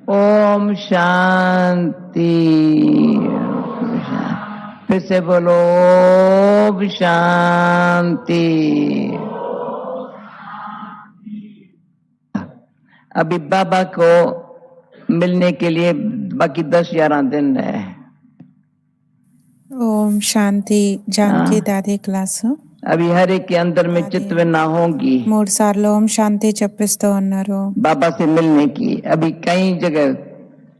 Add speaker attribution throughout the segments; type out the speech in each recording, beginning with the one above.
Speaker 1: ओम शांति। फिर से बोलो ओम शांति। अभी बाबा को मिलने के लिए बाकी 10-11 दिन है।
Speaker 2: ओम शांति जानकी दादी क्लास
Speaker 1: अभी हर एक के अंदर में चित्तवना होगी
Speaker 2: 3 సార్లు ఓం శాంతి చెప్పిస్తూ ఉన్నారు
Speaker 1: बाबा से मिलने की। अभी कई जगह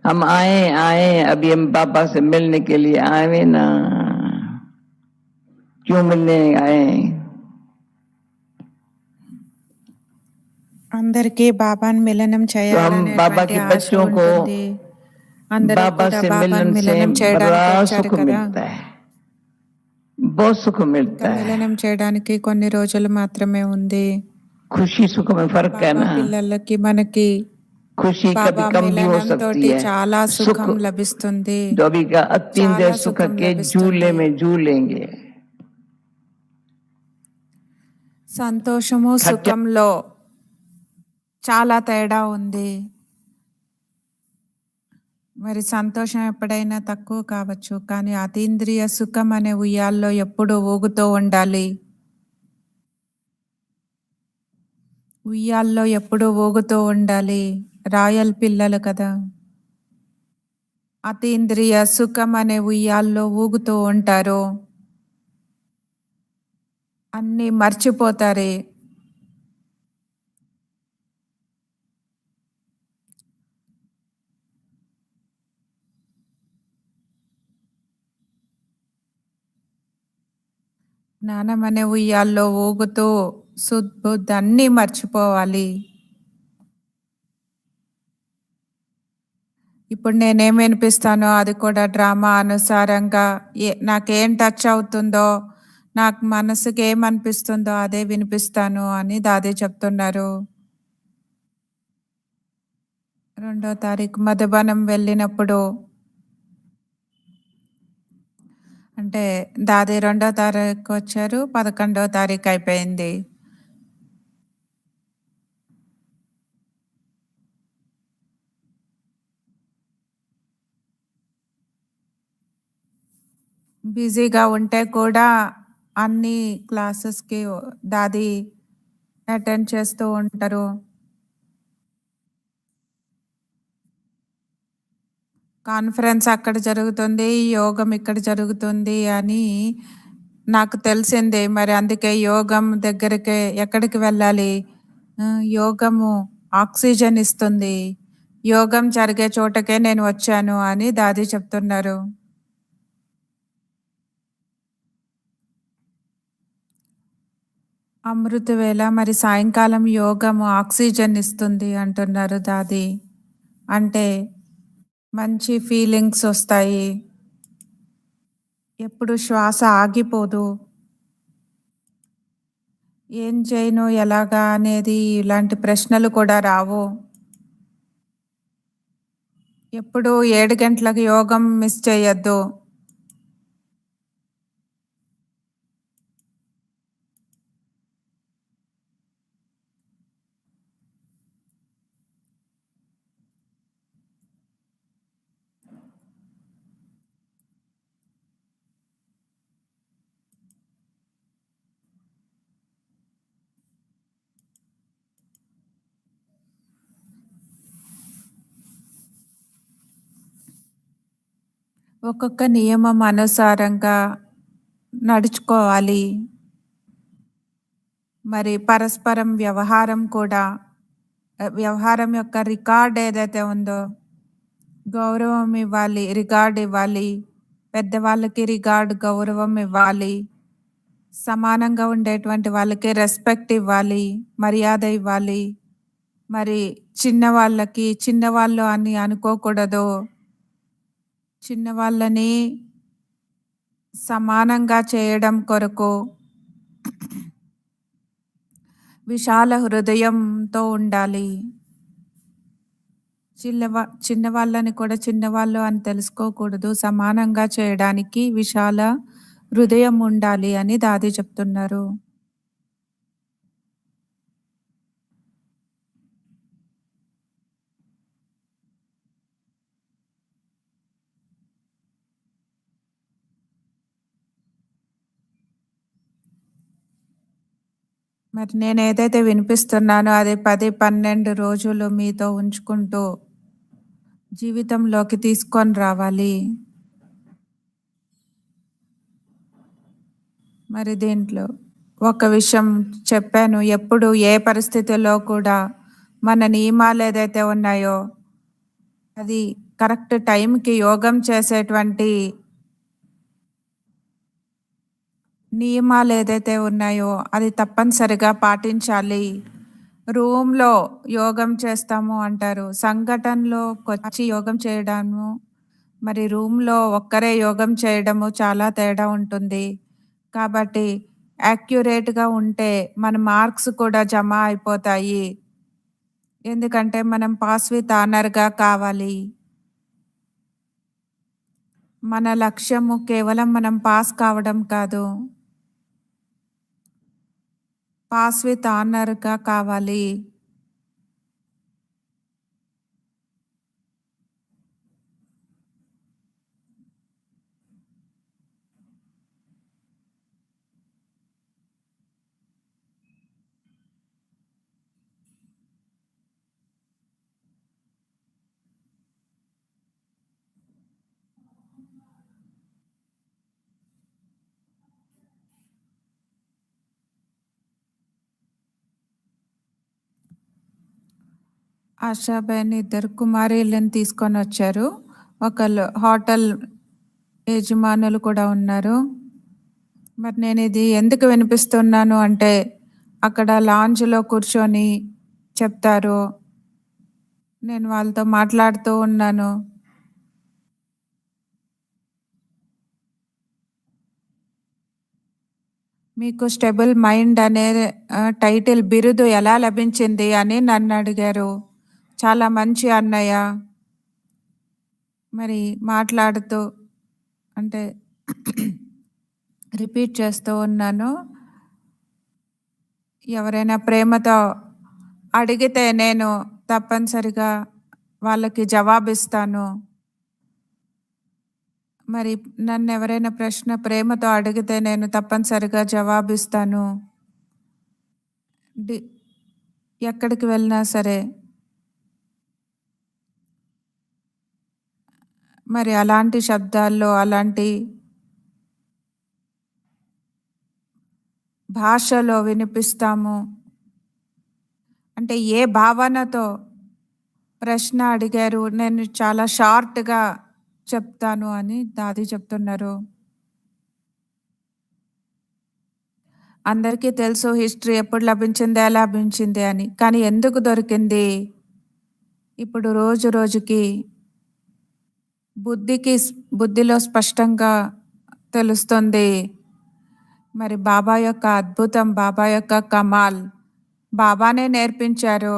Speaker 1: हम आए अभी हम बाबा से मिलने के लिए आए ना। क्यों मिलने आए?
Speaker 2: అందరికీ బాబాను మిలనం
Speaker 1: तो हम बाबा
Speaker 2: చేయాలనేటువంటి
Speaker 1: के
Speaker 2: ఆశ
Speaker 1: बच्चों को
Speaker 2: ఉంటుంది అందరూ
Speaker 1: बाबा
Speaker 2: కూడా
Speaker 1: से
Speaker 2: బాబాను
Speaker 1: मिलन से
Speaker 2: మిలనం చేయడానికి
Speaker 1: बड़ा
Speaker 2: వచ్చారు
Speaker 1: सुख
Speaker 2: కదా
Speaker 1: मिलता है, बहुत सुख
Speaker 2: ఇంకా
Speaker 1: मिलता है।
Speaker 2: మిలనం చేయడానికి కొన్ని రోజులు మాత్రమే ఉంది
Speaker 1: खुशी सुख में फर्क है
Speaker 2: బాబా
Speaker 1: ना।
Speaker 2: పిల్లలకి మనకి
Speaker 1: खुशी कभी
Speaker 2: బాబా
Speaker 1: कम भी हो
Speaker 2: మిలనం
Speaker 1: सकती
Speaker 2: తోటి
Speaker 1: है।
Speaker 2: చాలా
Speaker 1: सुख
Speaker 2: సుఖం లభిస్తుంది
Speaker 1: जो अभी का अतीन्द्रिय
Speaker 2: చాలా
Speaker 1: सुख
Speaker 2: సుఖం
Speaker 1: के झूले
Speaker 2: లభిస్తుంది
Speaker 1: में झूलेंगे।
Speaker 2: సంతోషము
Speaker 1: खर्चा
Speaker 2: సుఖంలో చాలా తేడా ఉంది మరి సంతోషం ఎప్పుడైనా తక్కువ కావచ్చు కానీ అతీంద్రియ సుఖం అనే ఉయ్యాల్లో ఎప్పుడూ ఊగుతూ ఉండాలి ఉయ్యాల్లో ఎప్పుడూ ఊగుతూ ఉండాలి రాయల్ పిల్లలు కదా అతీంద్రియ సుఖం అనే ఉయ్యాల్లో ఊగుతూ ఉంటారు అన్నీ మర్చిపోతారే జ్ఞానం అనే ఉయ్యాల్లో ఊగుతూ సుద్బుద్ధి అన్నీ మర్చిపోవాలి ఇప్పుడు నేనేం వినిపిస్తానో అది కూడా డ్రామా అనుసారంగా నాకేం టచ్ అవుతుందో నాకు మనసుకి ఏమనిపిస్తుందో అదే వినిపిస్తాను అని దాదే చెప్తున్నారు 2వ తారీఖు మధుబనం వెళ్ళినప్పుడు అంటే దాది 2వ తారీఖు వచ్చారు 11వ తారీఖు అయిపోయింది బిజీగా ఉంటే కూడా అన్ని క్లాసెస్కి దాది అటెండ్ చేస్తూ ఉంటారు కాన్ఫరెన్స్ అక్కడ జరుగుతుంది యోగం ఇక్కడ జరుగుతుంది అని నాకు తెలిసింది మరి అందుకే యోగం దగ్గరికి ఎక్కడికి వెళ్ళాలి యోగము ఆక్సిజన్ ఇస్తుంది యోగం జరిగే చోటకే నేను వచ్చాను అని దాది చెప్తున్నారు అమృత వేళ మరి సాయంకాలం యోగము ఆక్సిజన్ ఇస్తుంది అంటున్నారు దాది అంటే మంచి ఫీలింగ్స్ వస్తాయి ఎప్పుడు శ్వాస ఆగిపోదు ఏం చేయను ఎలాగా అనేది ఇలాంటి ప్రశ్నలు కూడా రావు ఎప్పుడు 7 గంటలకు యోగం మిస్ చేయొద్దు ఒక్కొక్క నియమం అనుసారంగా నడుచుకోవాలి మరి పరస్పరం వ్యవహారం కూడా వ్యవహారం యొక్క రికార్డ్ ఏదైతే ఉందో గౌరవం ఇవ్వాలి రికార్డ్ ఇవ్వాలి పెద్దవాళ్ళకి రికార్డ్ గౌరవం ఇవ్వాలి సమానంగా ఉండేటువంటి వాళ్ళకి రెస్పెక్ట్ ఇవ్వాలి మర్యాద ఇవ్వాలి మరి చిన్నవాళ్ళకి చిన్నవాళ్ళు అని అనుకోకూడదు చిన్నవాళ్ళని సమానంగా చేయడం కొరకు విశాల హృదయంతో ఉండాలి చిన్నవాళ్ళని కూడా చిన్నవాళ్ళు అని తెలుసుకోకూడదు సమానంగా చేయడానికి విశాల హృదయం ఉండాలి అని దాది చెప్తున్నారు మరి నేనేదైతే వినిపిస్తున్నానో అది 10, 12 రోజులు మీతో ఉంచుకుంటూ జీవితంలోకి తీసుకొని రావాలి. మరి దీంట్లో ఒక విషయం చెప్పాను. ఎప్పుడు ఏ పరిస్థితుల్లో కూడా మన నియమాలేదైతే ఉన్నాయో అది కరెక్ట్ టైంకి యోగం చేసేటువంటి నియమాలేదైతే ఉన్నాయో అది తప్పనిసరిగా పాటించాలి. రూమ్‌లో యోగం చేస్తాము అంటారు. సంఘటనలోకొచ్చి యోగం చేయడము, మరి రూమ్‌లో ఒక్కరే యోగం చేయడము చాలా తేడా ఉంటుంది. కాబట్టి యాక్యురేట్‌గా ఉంటే మన మార్క్స్ కూడా జమ అయిపోతాయి. ఎందుకంటే మనం పాస్ విత్ ఆనర్‌గా కావాలి. మన లక్ష్యము కేవలం మనం పాస్ కావడం కాదు. పాస్ విత్ ఆనర్‌గా కావాలి. ఆషాబేన్ ఇద్దరు కుమారీలను తీసుకొనొచ్చారు. ఒకళ్ళు హోటల్ యజమానులు కూడా ఉన్నారు. మరి నేనిది ఎందుకు వినిపిస్తున్నాను అంటే, అక్కడ లాంజ్‌లో కూర్చొని చెప్తారు. నేను వాళ్ళతో మాట్లాడుతూ ఉన్నాను. మీకు స్టెబుల్ మైండ్ అనే టైటిల్ బిరుదు ఎలా లభించింది అని నన్నడిగారు. చాలా మంచి అన్నయ్య. మరి మాట్లాడుతూ అంటే రిపీట్ చేస్తూ ఉన్నాను. ఎవరైనా ప్రేమతో అడిగితే నేను తప్పనిసరిగా వాళ్ళకి జవాబిస్తాను. మరి నన్నెవరైనా ప్రశ్న ప్రేమతో అడిగితే నేను తప్పనిసరిగా జవాబిస్తాను. డి ఎక్కడికి వెళ్ళినా సరే. మరి అలాంటి శబ్దాల్లో, అలాంటి భాషలో వినిపిస్తాము. అంటే ఏ భావనతో ప్రశ్న అడిగారు, నేను చాలా షార్ట్‌గా చెప్తాను అని దాది చెప్తున్నారు. అందరికీ తెలుసు హిస్టరీ ఎప్పుడు లభించింది, ఎలా లభించింది అని. కానీ ఎందుకు దొరికింది? ఇప్పుడు రోజు రోజుకి బుద్ధిలో స్పష్టంగా తెలుస్తుంది. మరి బాబా యొక్క అద్భుతం, బాబా యొక్క కమాల్ బాబానే నేర్పించారు.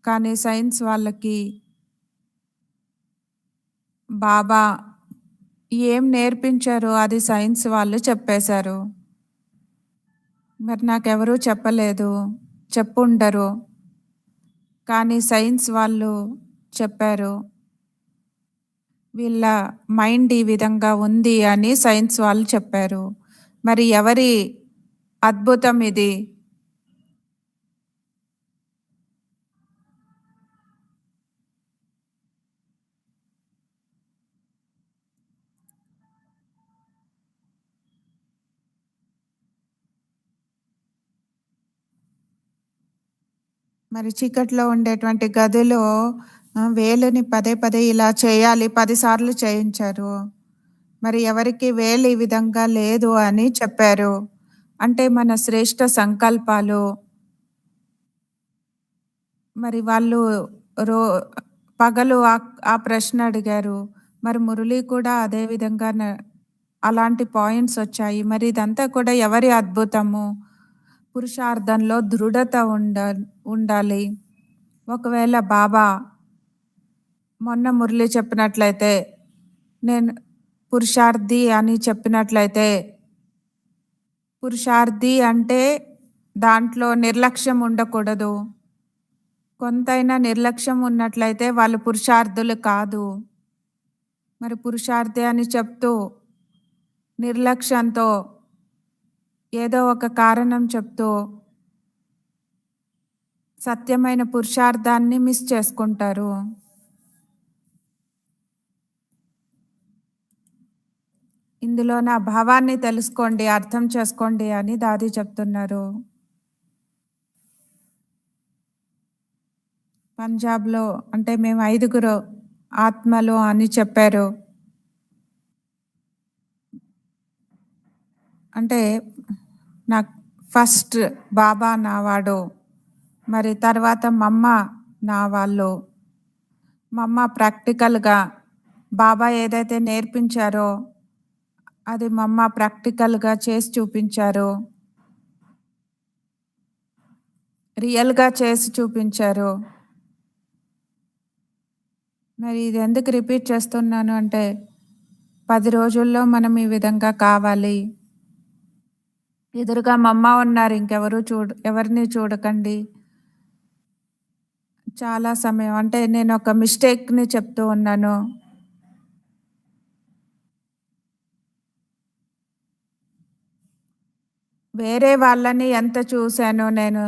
Speaker 2: కానీ సైన్స్ వాళ్ళకి బాబా ఏం నేర్పించారో అది సైన్స్ వాళ్ళు చెప్పేశారు. మరి నాకెవరూ చెప్పలేదు. చెప్పుండరు. కానీ సైన్స్ వాళ్ళు చెప్పారు. వీళ్ళ మైండ్ ఈ విధంగా ఉంది అని సైన్స్ వాళ్ళు చెప్పారు. మరి ఎవరి అద్భుతం ఇది? మరి చీకట్లో ఉండేటువంటి గదిలో వేలుని పదే పదే ఇలా చేయాలి 10 సార్లు చేయించారు. మరి ఎవరికి వేలు ఈ విధంగా లేదు అని చెప్పారు. అంటే మన శ్రేష్ఠ సంకల్పాలు మరి వాళ్ళు రో పగలు ఆ ప్రశ్న అడిగారు. మరి మురళి కూడా అదే విధంగా అలాంటి పాయింట్స్ వచ్చాయి. మరి ఇదంతా కూడా ఎవరి అద్భుతము? పురుషార్థంలో దృఢత ఉండాలి. ఒకవేళ బాబా మొన్న మురళి చెప్పినట్లయితే, నేను పురుషార్థి అని చెప్పినట్లయితే, పురుషార్థి అంటే దాంట్లో నిర్లక్ష్యం ఉండకూడదు. కొంతైనా నిర్లక్ష్యం ఉన్నట్లయితే వాళ్ళు పురుషార్థులు కాదు. మరి పురుషార్థి అని చెప్తూ నిర్లక్ష్యంతో ఏదో ఒక కారణం చెప్తూ సత్యమైన పురుషార్థాన్ని మిస్ చేసుకుంటారు. ఇందులో నా భావాన్ని తెలుసుకోండి, అర్థం చేసుకోండి అని దాది చెప్తున్నారు. పంజాబ్‌లో అంటే మేము 5గురు ఆత్మలు అని చెప్పారు. అంటే నాకు ఫస్ట్ బాబా నావాడు. మరి తర్వాత మమ్మ నా వాళ్ళు. మమ్మ ప్రాక్టికల్‌గా బాబా ఏదైతే నేర్పించారో అది మమ్మ ప్రాక్టికల్‌గా చేసి చూపించారు. రియల్‌గా చేసి చూపించారు. మరి ఇది ఎందుకు రిపీట్ చేస్తున్నాను అంటే 10 రోజుల్లో మనం ఈ విధంగా కావాలి. ఎదురుగా మమ్మ ఉన్నారు, ఎవరిని చూడకండి. చాలా సమయం అంటే నేను ఒక మిస్టేక్‌ని చెప్తూ ఉన్నాను. వేరే వాళ్ళని ఎంత చూశానో నేను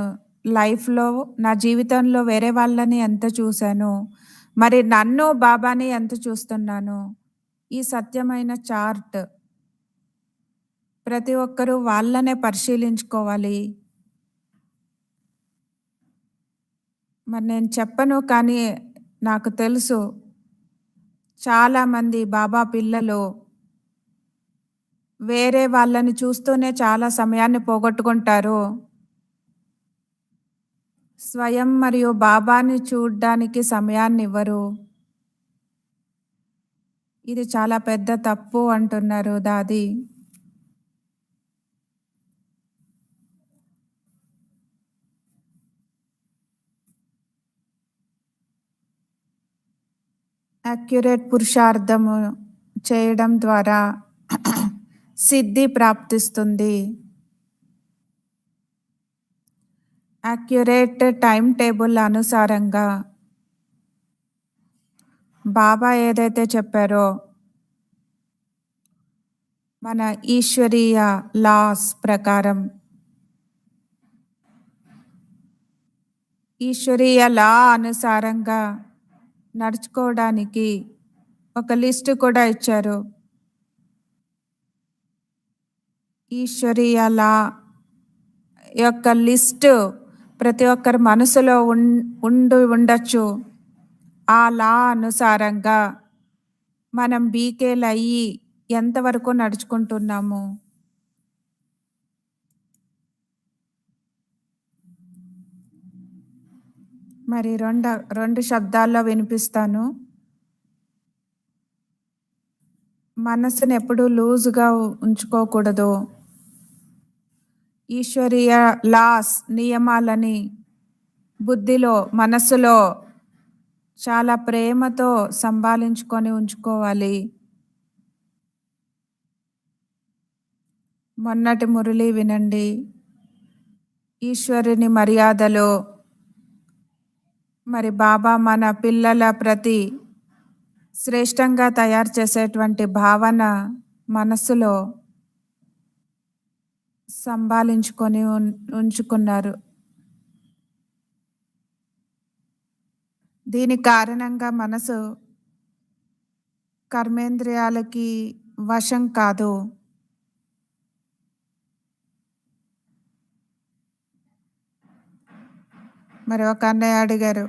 Speaker 2: లైఫ్‌లో, నా జీవితంలో వేరే వాళ్ళని ఎంత చూశాను. మరి నన్ను, బాబాని ఎంత చూస్తున్నాను. ఈ సత్యమైన చార్ట్ ప్రతి ఒక్కరూ వాళ్ళనే పరిశీలించుకోవాలి. మరి నేను చెప్పను కానీ నాకు తెలుసు. చాలామంది బాబా పిల్లలు వేరే వాళ్ళని చూస్తూనే చాలా సమయాన్ని పోగొట్టుకుంటారు. స్వయం మరియు బాబాని చూడ్డానికి సమయాన్నివ్వరు. ఇది చాలా పెద్ద తప్పు అంటున్నారు దాది. యాక్యురేట్ పురుషార్థము చేయడం ద్వారా సిద్ధి ప్రాప్తిస్తుంది. యాక్యురేట్ టైం టేబుల్ అనుసారంగా బాబా ఏదైతే చెప్పారో మన ఈశ్వరీయ లాస్ ప్రకారం, ఈశ్వరీయ లా అనుసారంగా నడుచుకోవడానికి ఒక లిస్టు కూడా ఇచ్చారు. ఈశ్వరీయ లా యొక్క లిస్టు ప్రతి ఒక్కరి మనసులో ఉండొచ్చు. ఆ లా అనుసారంగా మనం బీకేలు అయ్యి ఎంతవరకు నడుచుకుంటున్నాము. మరి రెండు శబ్దాల్లో వినిపిస్తాను. మనసును ఎప్పుడూ లూజుగా ఉంచుకోకూడదు. ఈశ్వరీయ లాస్ నియమాలని బుద్ధిలో, మనస్సులో చాలా ప్రేమతో సంభాళించుకొని ఉంచుకోవాలి. మొన్నటి మురళి వినండి. ఈశ్వరుని మర్యాదలో మరి బాబా మన పిల్లల ప్రతి శ్రేష్టంగా తయారు చేసేటువంటి భావన మనస్సులో సంభాళించుకొని ఉంచుకున్నారు. దీని కారణంగా మనసు కర్మేంద్రియాలకి వశం కాదు. మరి ఒక అన్నయ్య అడిగారు,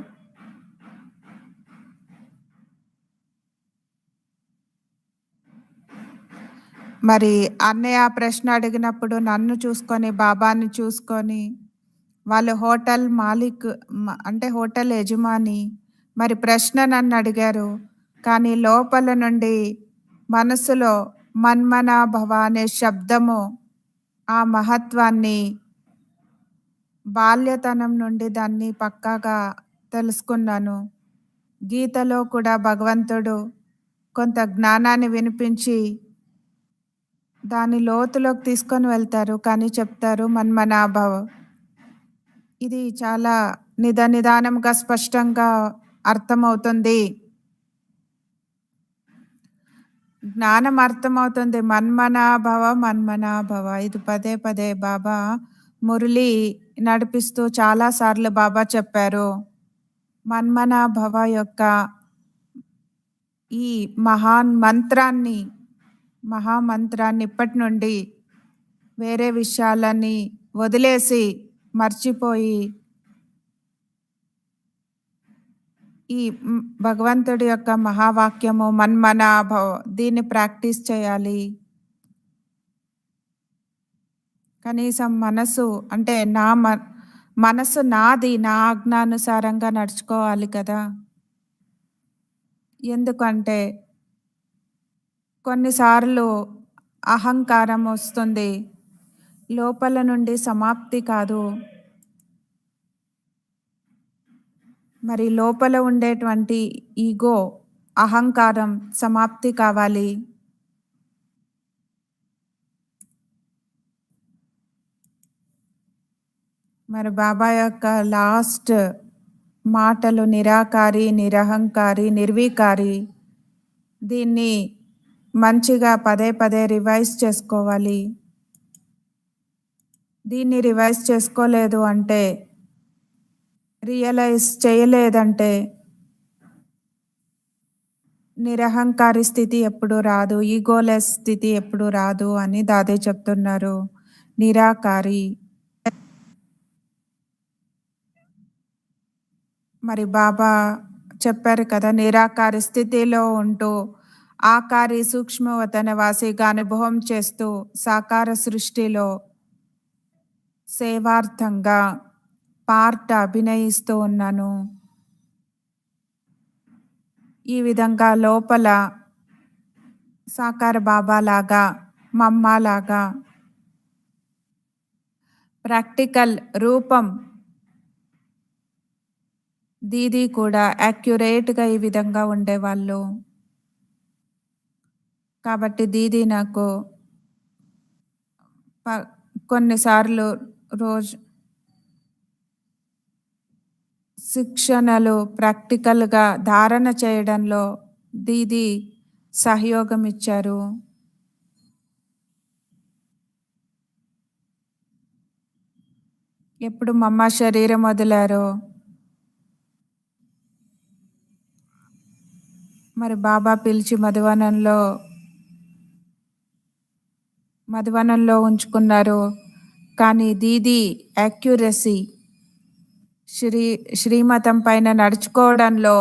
Speaker 2: మరి అన్నయ్య ప్రశ్న అడిగినప్పుడు నన్ను చూసుకొని, బాబాని చూసుకొని, వాళ్ళు హోటల్ మాలిక్ అంటే హోటల్ యజమాని. మరి ప్రశ్న నన్ను అడిగారు, కానీ లోపల నుండి మనసులో మన్మనాభవ అనే శబ్దము ఆ మహత్వాన్ని బాల్యతనం నుండి దాన్ని పక్కాగా తెలుసుకున్నాను. గీతలో కూడా భగవంతుడు కొంత జ్ఞానాన్ని వినిపించి దాని లోతులోకి తీసుకొని వెళ్తారు. కానీ చెప్తారు మన్మనాభవ. ఇది చాలా నిదానంగా స్పష్టంగా అర్థమవుతుంది. జ్ఞానం అర్థమవుతుంది. మన్మనాభవ, మన్మనాభవ. ఇది పదే పదే బాబా మురళి నడిపిస్తూ చాలా సార్లు బాబా చెప్పారు. మన్మనా భవ యొక్క ఈ మహామంత్రాన్ని ఇప్పటి నుండి వేరే విషయాలని వదిలేసి మర్చిపోయి ఈ భగవంతుడి యొక్క మహావాక్యము మన్మనా భవ దీన్ని ప్రాక్టీస్ చేయాలి. కనీసం మనసు అంటే మనసు నాది, నా ఆజ్ఞానుసారంగా నడుచుకోవాలి కదా. ఎందుకంటే కొన్నిసార్లు అహంకారం వస్తుంది, లోపల నుండి సమాప్తి కాదు. మరి లోపల ఉండేటువంటి ఈగో అహంకారం సమాప్తి కావాలి. మరి బాబా యొక్క లాస్ట్ మాటలు నిరాకారి, నిరహంకారి, నిర్వికారి, దీన్ని మంచిగా పదే పదే రివైజ్ చేసుకోవాలి. దీన్ని రివైజ్ చేసుకోలేదు అంటే, రియలైజ్ చేయలేదంటే నిరహంకారి స్థితి ఎప్పుడు రాదు, ఈగోలెస్ స్థితి ఎప్పుడు రాదు అని దాదే చెప్తున్నారు. నిరాకారి. మరి బాబా చెప్పారు కదా, నిరాకారి స్థితిలో ఉంటూ ఆకారి సూక్ష్మవతన వాసిగా అనుభవం చేస్తూ సాకార సృష్టిలో సేవార్థంగా పార్ట్ అభినయిస్తూ ఉన్నాను. ఈ విధంగా లోపల సాకార బాబా లాగా, మమ్మ లాగా ప్రాక్టికల్ రూపం దీదీ కూడా యాక్యురేట్గా ఈ విధంగా ఉండేవాళ్ళు. కాబట్టి దీదీ నాకు కొన్నిసార్లు రోజు శిక్షణలు ప్రాక్టికల్గా ధారణ చేయడంలో దీదీ సహయోగం ఇచ్చారు. ఎప్పుడు మమ్మ శరీరం వదిలారో మరి బాబా పిలిచి మధువనంలో ఉంచుకున్నారు. కానీ దీదీ యాక్యురసీ శ్రీమతం పైన నడుచుకోవడంలో,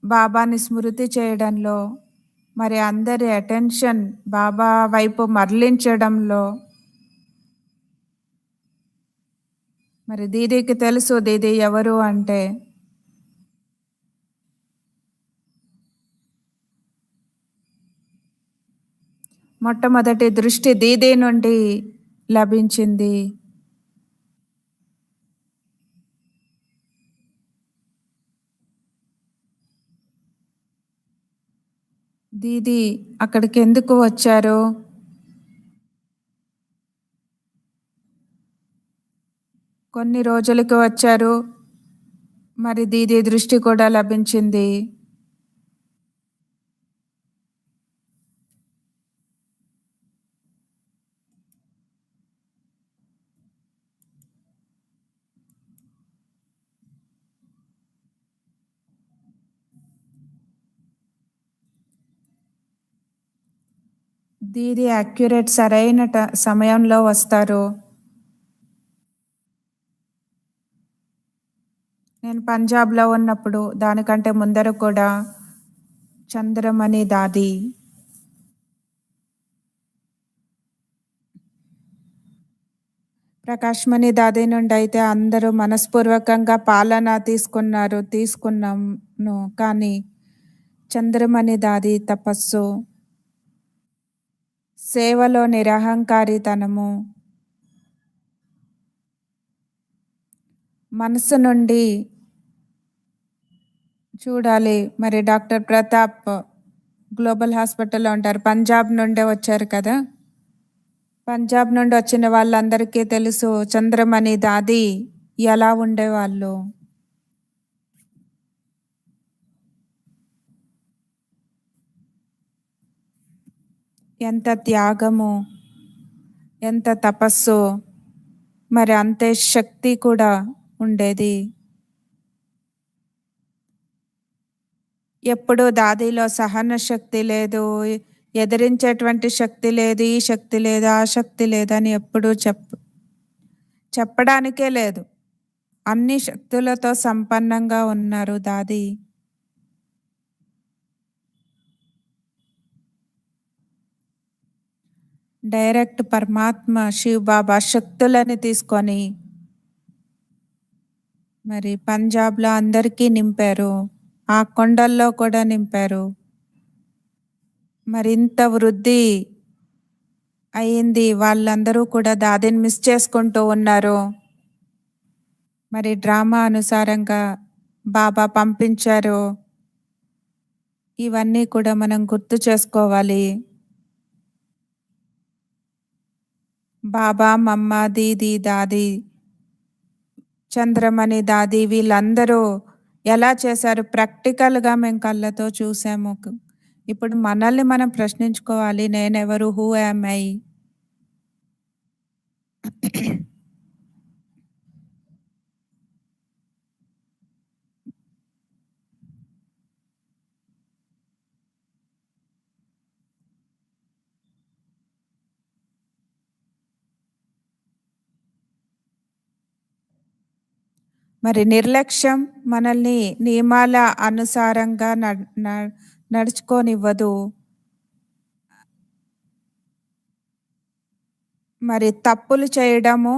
Speaker 2: బాబాని స్మృతి చేయడంలో, మరి అందరి అటెన్షన్ బాబా వైపు మరలించడంలో, మరి దీదీకి తెలుసు దీదీ ఎవరు అంటే. మొట్టమొదటి దృష్టి దీదీ నుండి లభించింది. దీదీ అక్కడికి ఎందుకు వచ్చారు? కొన్ని రోజులకి వచ్చారు, మరి దీదీ దృష్టి కూడా లభించింది. దీదీ యాక్యురేట్ సరైన సమయంలో వస్తారు. నేను పంజాబ్లో ఉన్నప్పుడు, దానికంటే ముందర కూడా చంద్రమణి దాది ప్రకాశ్మణి దాది నుండి అయితే అందరూ మనస్పూర్వకంగా పాలన తీసుకున్నాను. కానీ చంద్రమణి దాది తపస్సు, సేవలో నిరహంకారితనము, మనసు నుండి చూడాలి. మరి డాక్టర్ ప్రతాప్ గ్లోబల్ హాస్పిటల్లో ఉంటారు, పంజాబ్ నుండే వచ్చారు కదా. పంజాబ్ నుండి వచ్చిన వాళ్ళందరికీ తెలుసు చంద్రమణి దాది ఎలా ఉండేవాళ్ళు. ఎంత త్యాగము, ఎంత తపస్సు, మరి అంతే శక్తి కూడా ఉండేది. ఎప్పుడూ దాదిలో సహన శక్తి లేదు, ఎదిరించేటువంటి శక్తి లేదు, ఈ శక్తి లేదు, ఆ శక్తి లేదని ఎప్పుడూ చెప్పడానికే లేదు. అన్ని శక్తులతో సంపన్నంగా ఉన్నారు దాది. డైరెక్ట్ పరమాత్మ శివ్ బాబా శక్తులని తీసుకొని మరి పంజాబ్‌లో అందరికీ నింపారు. ఆ కొండల్లో కూడా నింపారు. మరింత వృద్ధి అయింది. వాళ్ళందరూ కూడా దాదిని మిస్ చేసుకుంటూ ఉన్నారు. మరి డ్రామా అనుసారంగా బాబా పంపించారు. ఇవన్నీ కూడా మనం గుర్తు చేసుకోవాలి. బాబా, మమ్మ, దీదీ, దాది, చంద్రమణి దాది వీళ్ళందరూ ఎలా చేశారు ప్రాక్టికల్‌గా మేము కళ్ళతో చూసాము. ఇప్పుడు మనల్ని మనం ప్రశ్నించుకోవాలి. నేనెవరు? Who am I? మరి నిర్లక్ష్యం మనల్ని నియమాల అనుసారంగా నడుచుకోనివ్వదు. మరి తప్పులు చేయడము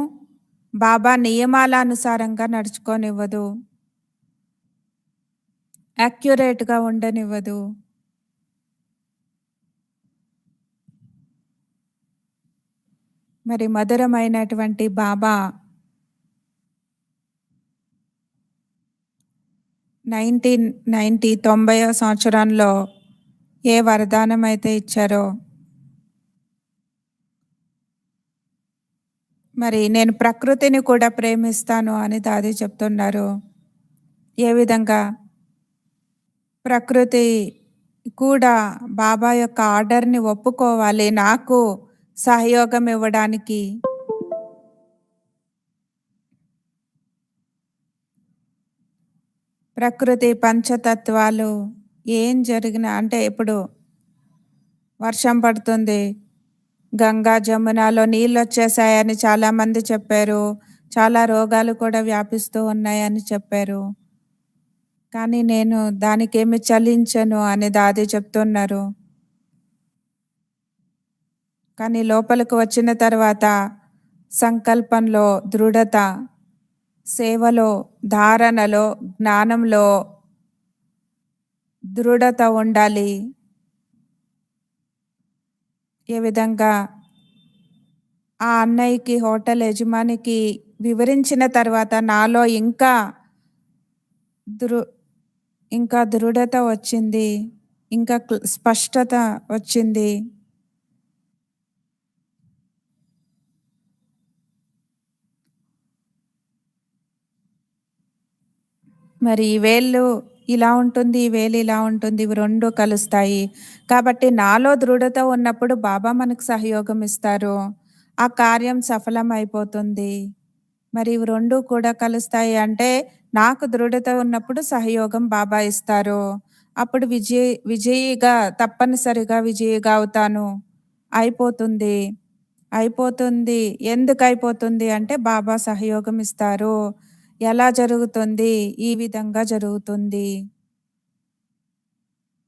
Speaker 2: బాబా నియమాల అనుసారంగా నడుచుకోనివ్వదు. యాక్యురేట్‌గా ఉండనివ్వదు. మరి మధురమైనటువంటి బాబా 90వ సంవత్సరంలో ఏ వరదానం అయితే ఇచ్చారో మరి నేను ప్రకృతిని కూడా ప్రేమిస్తాను అని దాది చెప్తున్నారు. ఏ విధంగా? ప్రకృతి కూడా బాబా యొక్క ఆర్డర్‌ని ఒప్పుకోవాలి నాకు సహయోగం ఇవ్వడానికి. ప్రకృతి పంచతత్వాలు ఏం జరిగినా అంటే ఇప్పుడు వర్షం పడుతుంది. గంగా, జమునాలో నీళ్ళొచ్చేసాయని చాలామంది చెప్పారు. చాలా రోగాలు కూడా వ్యాపిస్తూ ఉన్నాయని చెప్పారు. కానీ నేను దానికేమి చలించను అని దాది చెప్తున్నారు. కానీ లోపలికి వచ్చిన తర్వాత సంకల్పంలో దృఢత, సేవలో, ధారణలో, జ్ఞానంలో దృఢత ఉండాలి. ఏ విధంగా ఆ అన్నయ్యకి హోటల్ యజమానికి వివరించిన తర్వాత నాలో ఇంకా దృఢత వచ్చింది. ఇంకా స్పష్టత వచ్చింది. మరి ఈ వేళ్ళు ఇలా ఉంటుంది, ఈ వేలు ఇలా ఉంటుంది. ఇవి 2 కలుస్తాయి. కాబట్టి నాలో దృఢత ఉన్నప్పుడు బాబా మనకు సహయోగం ఇస్తారు. ఆ కార్యం సఫలమైపోతుంది. మరి ఇవి 2 కూడా కలుస్తాయి అంటే నాకు దృఢత ఉన్నప్పుడు సహయోగం బాబా ఇస్తారు. అప్పుడు విజయిగా తప్పనిసరిగా విజయిగా అవుతాను. అయిపోతుంది. అయిపోతుంది. ఎందుకయిపోతుంది అంటే బాబా సహయోగం ఇస్తారు. ఎలా జరుగుతుంది? ఈ విధంగా జరుగుతుంది.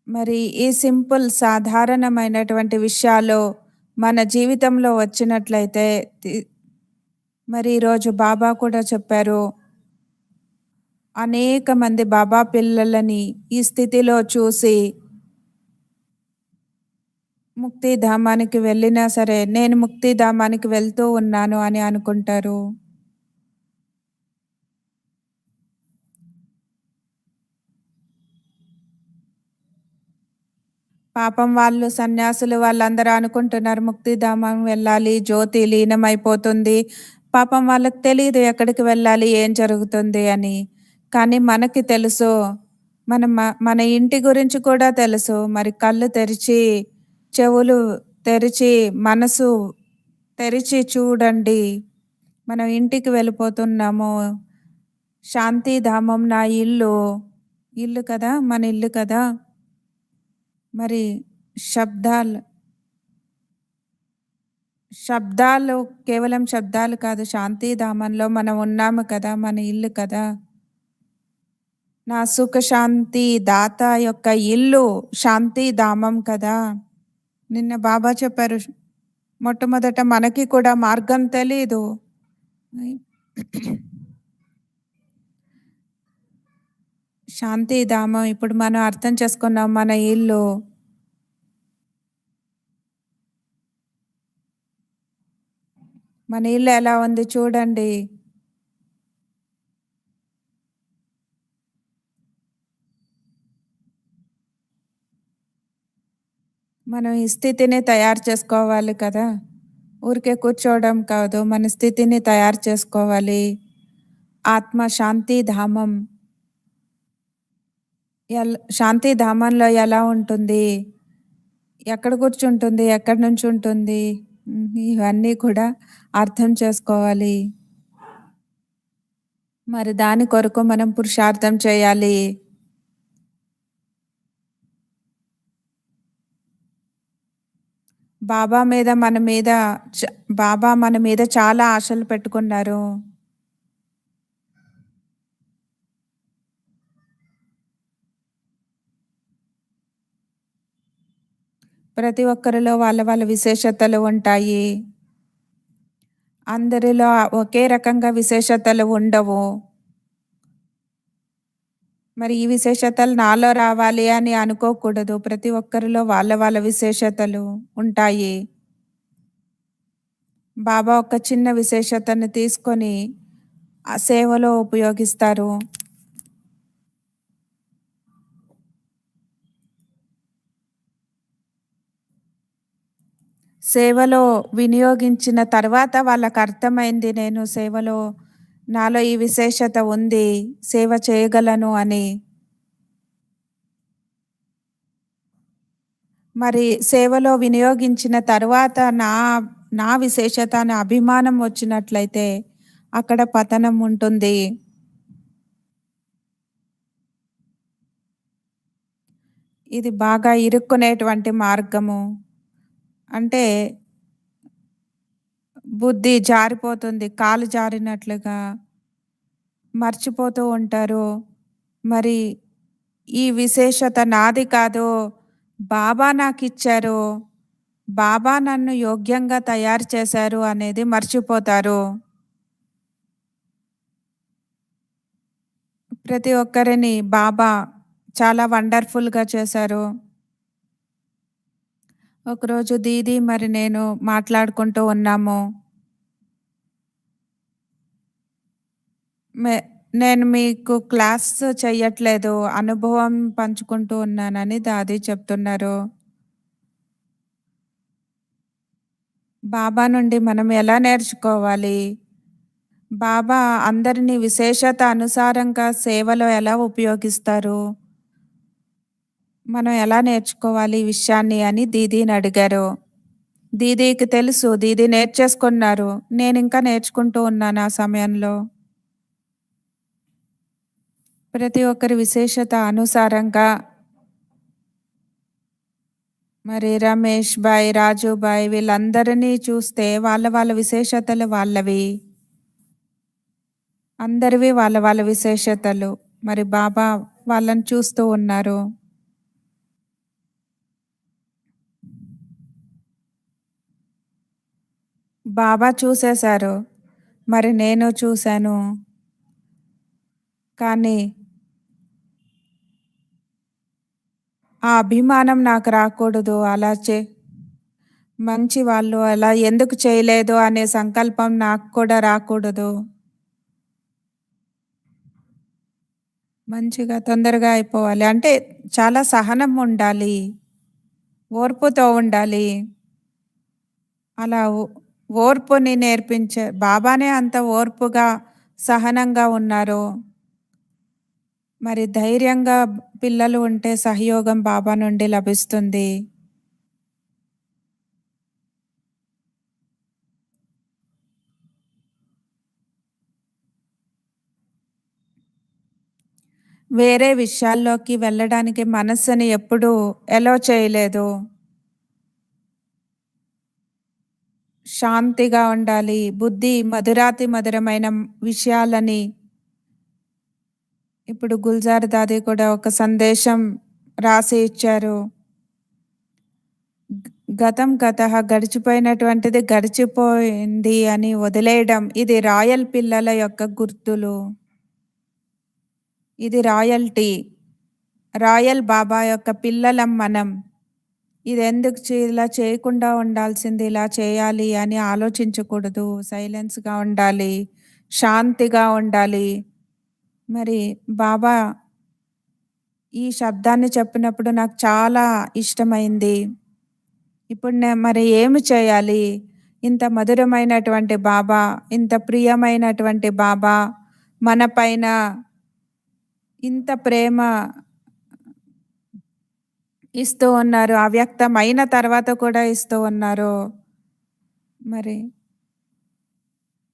Speaker 2: మరి ఈ సింపుల్ సాధారణమైనటువంటి విషయాలు మన జీవితంలో వచ్చినట్లయితే మరి ఈరోజు బాబా కూడా చెప్పారు. అనేక మంది బాబా పిల్లలని ఈ స్థితిలో చూసి ముక్తిధామానికి వెళ్ళినా సరే నేను ముక్తిధామానికి వెళ్తూ ఉన్నాను అని అనుకుంటారు. పాపం వాళ్ళు సన్యాసులు వాళ్ళందరూ అనుకుంటున్నారు ముక్తిధామం వెళ్ళాలి, జ్యోతి లీనమైపోతుంది. పాపం వాళ్ళకి తెలీదు ఎక్కడికి వెళ్ళాలి, ఏం జరుగుతుంది అని. కానీ మనకి తెలుసు. మన ఇంటి గురించి కూడా తెలుసు. మరి కళ్ళు తెరిచి, చెవులు తెరిచి, మనసు తెరిచి చూడండి. మనం ఇంటికి వెళ్ళిపోతున్నాము. శాంతిధామం నా ఇల్లు. ఇల్లు కదా! మన ఇల్లు కదా! మరి శబ్దాలు శబ్దాలు కేవలం శబ్దాలు కాదు. శాంతిధామంలో మనం ఉన్నాము కదా! మన ఇల్లు కదా! నా సుఖశాంతి దాత యొక్క ఇల్లు శాంతిధామం కదా! నిన్న బాబా చెప్పారు. మొట్టమొదట మనకి కూడా మార్గం తెలీదు. శాంతిధామం ఇప్పుడు మనం అర్థం చేసుకున్నాం మన ఇల్లు. మన ఇల్లు ఎలా ఉంది చూడండి. మనం ఈ స్థితిని తయారు చేసుకోవాలి కదా! ఊరికే కూర్చోవడం కాదు. మన స్థితిని తయారు చేసుకోవాలి. ఆత్మ శాంతిధామం శాంతిధామంలో ఎలా ఉంటుంది? ఎక్కడ కూర్చుంటుంది? ఎక్కడి నుంచుంటుంది? ఇవన్నీ కూడా అర్థం చేసుకోవాలి. మరి దాని కొరకు మనం పురుషార్థం చేయాలి. బాబా మీద మన మీద బాబా మన మీద చాలా ఆశలు పెట్టుకున్నారు. ప్రతి ఒక్కరిలో వాళ్ళ వాళ్ళ విశేషతలు ఉంటాయి. అందరిలో ఒకే రకంగా విశేషతలు ఉండవు. మరి ఈ విశేషతలు నాలో రావాలి అని అనుకోకూడదు. ప్రతి ఒక్కరిలో వాళ్ళ వాళ్ళ విశేషతలు ఉంటాయి. బాబా ఒక చిన్న విశేషతను తీసుకొని ఆ సేవలో ఉపయోగిస్తారు. సేవలో వినియోగించిన తర్వాత వాళ్ళకర్థమైంది నేను సేవలో నాలో ఈ విశేషత ఉంది. సేవ చేయగలను అని. మరి సేవలో వినియోగించిన తరువాత నా విశేషత అనే అభిమానం వచ్చినట్లయితే అక్కడ పతనం ఉంటుంది. ఇది బాగా ఇరుక్కునేటువంటి మార్గము. అంటే బుద్ధి జారిపోతుంది. కాలు జారినట్లుగా మర్చిపోతూ ఉంటారు. మరి ఈ విశేషత నాది కాదు. బాబా నాకిచ్చారు. బాబా నన్ను యోగ్యంగా తయారు చేశారు అనేది మర్చిపోతారు. ప్రతి ఒక్కరిని బాబా చాలా వండర్‌ఫుల్‌గా చేశారు. ఒకరోజు దీదీ మరి నేను మాట్లాడుకుంటూ ఉన్నాము. మే నేను మీకు క్లాస్ చెయ్యట్లేదు. అనుభవం పంచుకుంటూ ఉన్నానని దాది చెప్తున్నారు. బాబా నుండి మనం ఎలా నేర్చుకోవాలి? బాబా అందరిని విశేషత అనుసారంగా సేవలో ఎలా ఉపయోగిస్తారు? మనం ఎలా నేర్చుకోవాలి ఈ విషయాన్ని అని దీదీని అడిగారు. దీదీకి తెలుసు. దీదీ నేర్చేసుకున్నారు. నేనింకా నేర్చుకుంటూ ఉన్నాను ఆ సమయంలో. ప్రతి ఒక్కరి విశేషత అనుసారంగా మరి రమేష్ భాయ్, రాజు భాయ్ వీళ్ళందరినీ చూస్తే వాళ్ళ వాళ్ళ విశేషతలు వాళ్ళవి. అందరివి వాళ్ళ వాళ్ళ విశేషతలు. మరి బాబా వాళ్ళని చూస్తూ ఉన్నారు. బాబా చూసేశారు. మరి నేను చూశాను. కానీ ఆ అభిమానం నాకు రాకూడదు. మంచి వాళ్ళు అలా ఎందుకు చేయలేదు అనే సంకల్పం నాకు కూడా రాకూడదు. మంచిగా తొందరగా అయిపోవాలి. అంటే చాలా సహనం ఉండాలి. ఓర్పుతో ఉండాలి. అలా ఓర్పుని నేర్పించే బాబానే అంత ఓర్పుగా, సహనంగా ఉన్నారు. మరి ధైర్యంగా పిల్లలు ఉంటే సహయోగం బాబా నుండి లభిస్తుంది. వేరే విషయాల్లోకి వెళ్ళడానికి మనస్సుని ఎప్పుడూ ఎలో చేయలేదు. శాంతిగా ఉండాలి. బుద్ధి మధురాతి మధురమైన విషయాలని ఇప్పుడు గుల్జార్ దాది కూడా ఒక సందేశం రాసి ఇచ్చారు. గతం గతః గడిచిపోయినటువంటిది గడిచిపోయింది అని వదిలేయడం. ఇది రాయల్ పిల్లల యొక్క గుర్తులు. ఇది రాయల్టీ. రాయల్ బాబా యొక్క పిల్లలం మనం. ఇదెందుకు ఇలా చేయకుండా ఉండాల్సింది, ఇలా చేయాలి అని ఆలోచించకూడదు. సైలెన్స్‌గా ఉండాలి. శాంతిగా ఉండాలి. మరి బాబా ఈ శబ్దాన్ని చెప్పినప్పుడు నాకు చాలా ఇష్టమైంది. ఇప్పుడు మరి ఏమి చేయాలి? ఇంత మధురమైనటువంటి బాబా, ఇంత ప్రియమైనటువంటి బాబా మన పైన ఇంత ప్రేమ ఇస్తూ ఉన్నారు. అవ్యక్తమైన తర్వాత కూడా ఇస్తూ ఉన్నారు. మరి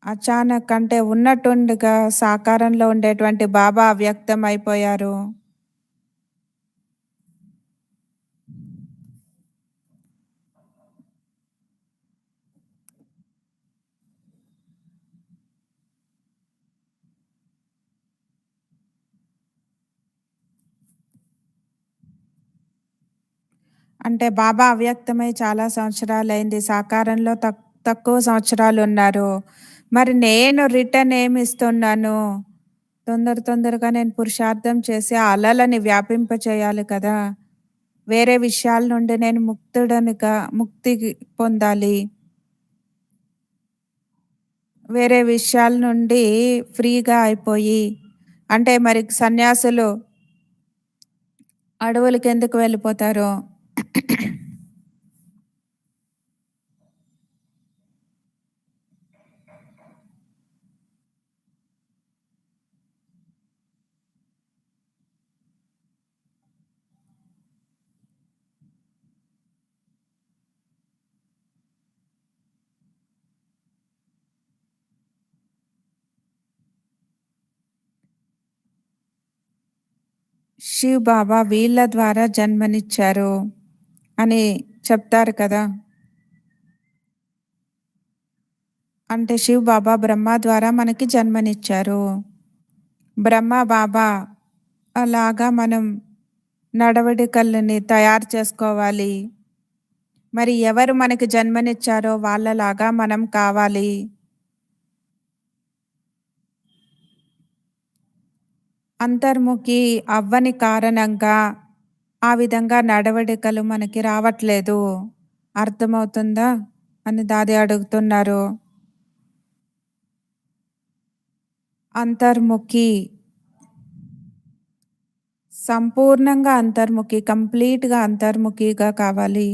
Speaker 2: అచానక్ అంటే ఉన్నట్టుండిగా సాకారంలో ఉండేటువంటి బాబా అవ్యక్తం అయిపోయారు. అంటే బాబా అవ్యక్తమై చాలా సంవత్సరాలైంది. సాకారంలో తక్కువ సంవత్సరాలున్నారు. మరి నేను రిటర్న్ ఏమిస్తున్నాను? తొందరగా నేను పురుషార్థం చేసి ఆ అలలని వ్యాపింపచేయాలి కదా! వేరే విషయాల నుండి నేను ముక్తి పొందాలి. వేరే విషయాల నుండి ఫ్రీగా అయిపోయి అంటే మరి సన్యాసులు అడవులకెందుకు వెళ్ళిపోతారు? శివ్ బాబా వీళ్ళ ద్వారా జన్మనిచ్చారు అని చెప్తారు కదా! అంటే శివ్ బాబా బ్రహ్మ ద్వారా మనకి జన్మనిచ్చారు. బ్రహ్మ బాబా అలాగా మనం నడవడికలని తయారు చేసుకోవాలి. మరి ఎవరు మనకి జన్మనిచ్చారో వాళ్ళలాగా మనం కావాలి. అంతర్ముఖి అవ్వని కారణంగా ఆ విధంగా నడవడికలు మనకి రావట్లేదు. అర్థమవుతుందా? అని దాది అడుగుతున్నారు. అంతర్ముఖి సంపూర్ణంగా అంతర్ముఖి, కంప్లీట్‌గా అంతర్ముఖిగా కావాలి.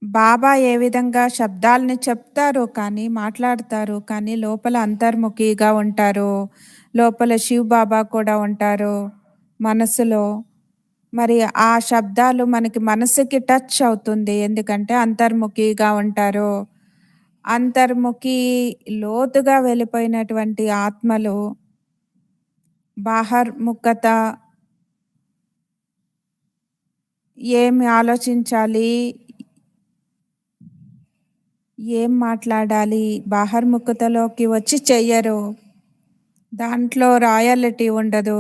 Speaker 2: బాబా ఏ విధంగా శబ్దాల్ని చెప్తారు కానీ, మాట్లాడతారు కానీ లోపల అంతర్ముఖిగా ఉంటారు. లోపల శివ్ బాబా కూడా ఉంటారు మనసులో. మరి ఆ శబ్దాలు మనకి మనసుకి టచ్ అవుతుంది. ఎందుకంటే అంతర్ముఖిగా ఉంటారు. అంతర్ముఖి లోతుగా వెళ్ళిపోయినటువంటి ఆత్మలు బాహర్ముఖత ఏమి ఆలోచించాలి? ఏం మాట్లాడాలి? బాహర్ముఖతలోకి వచ్చి చెయ్యరు. దాంట్లో రాయలిటీ ఉండదు.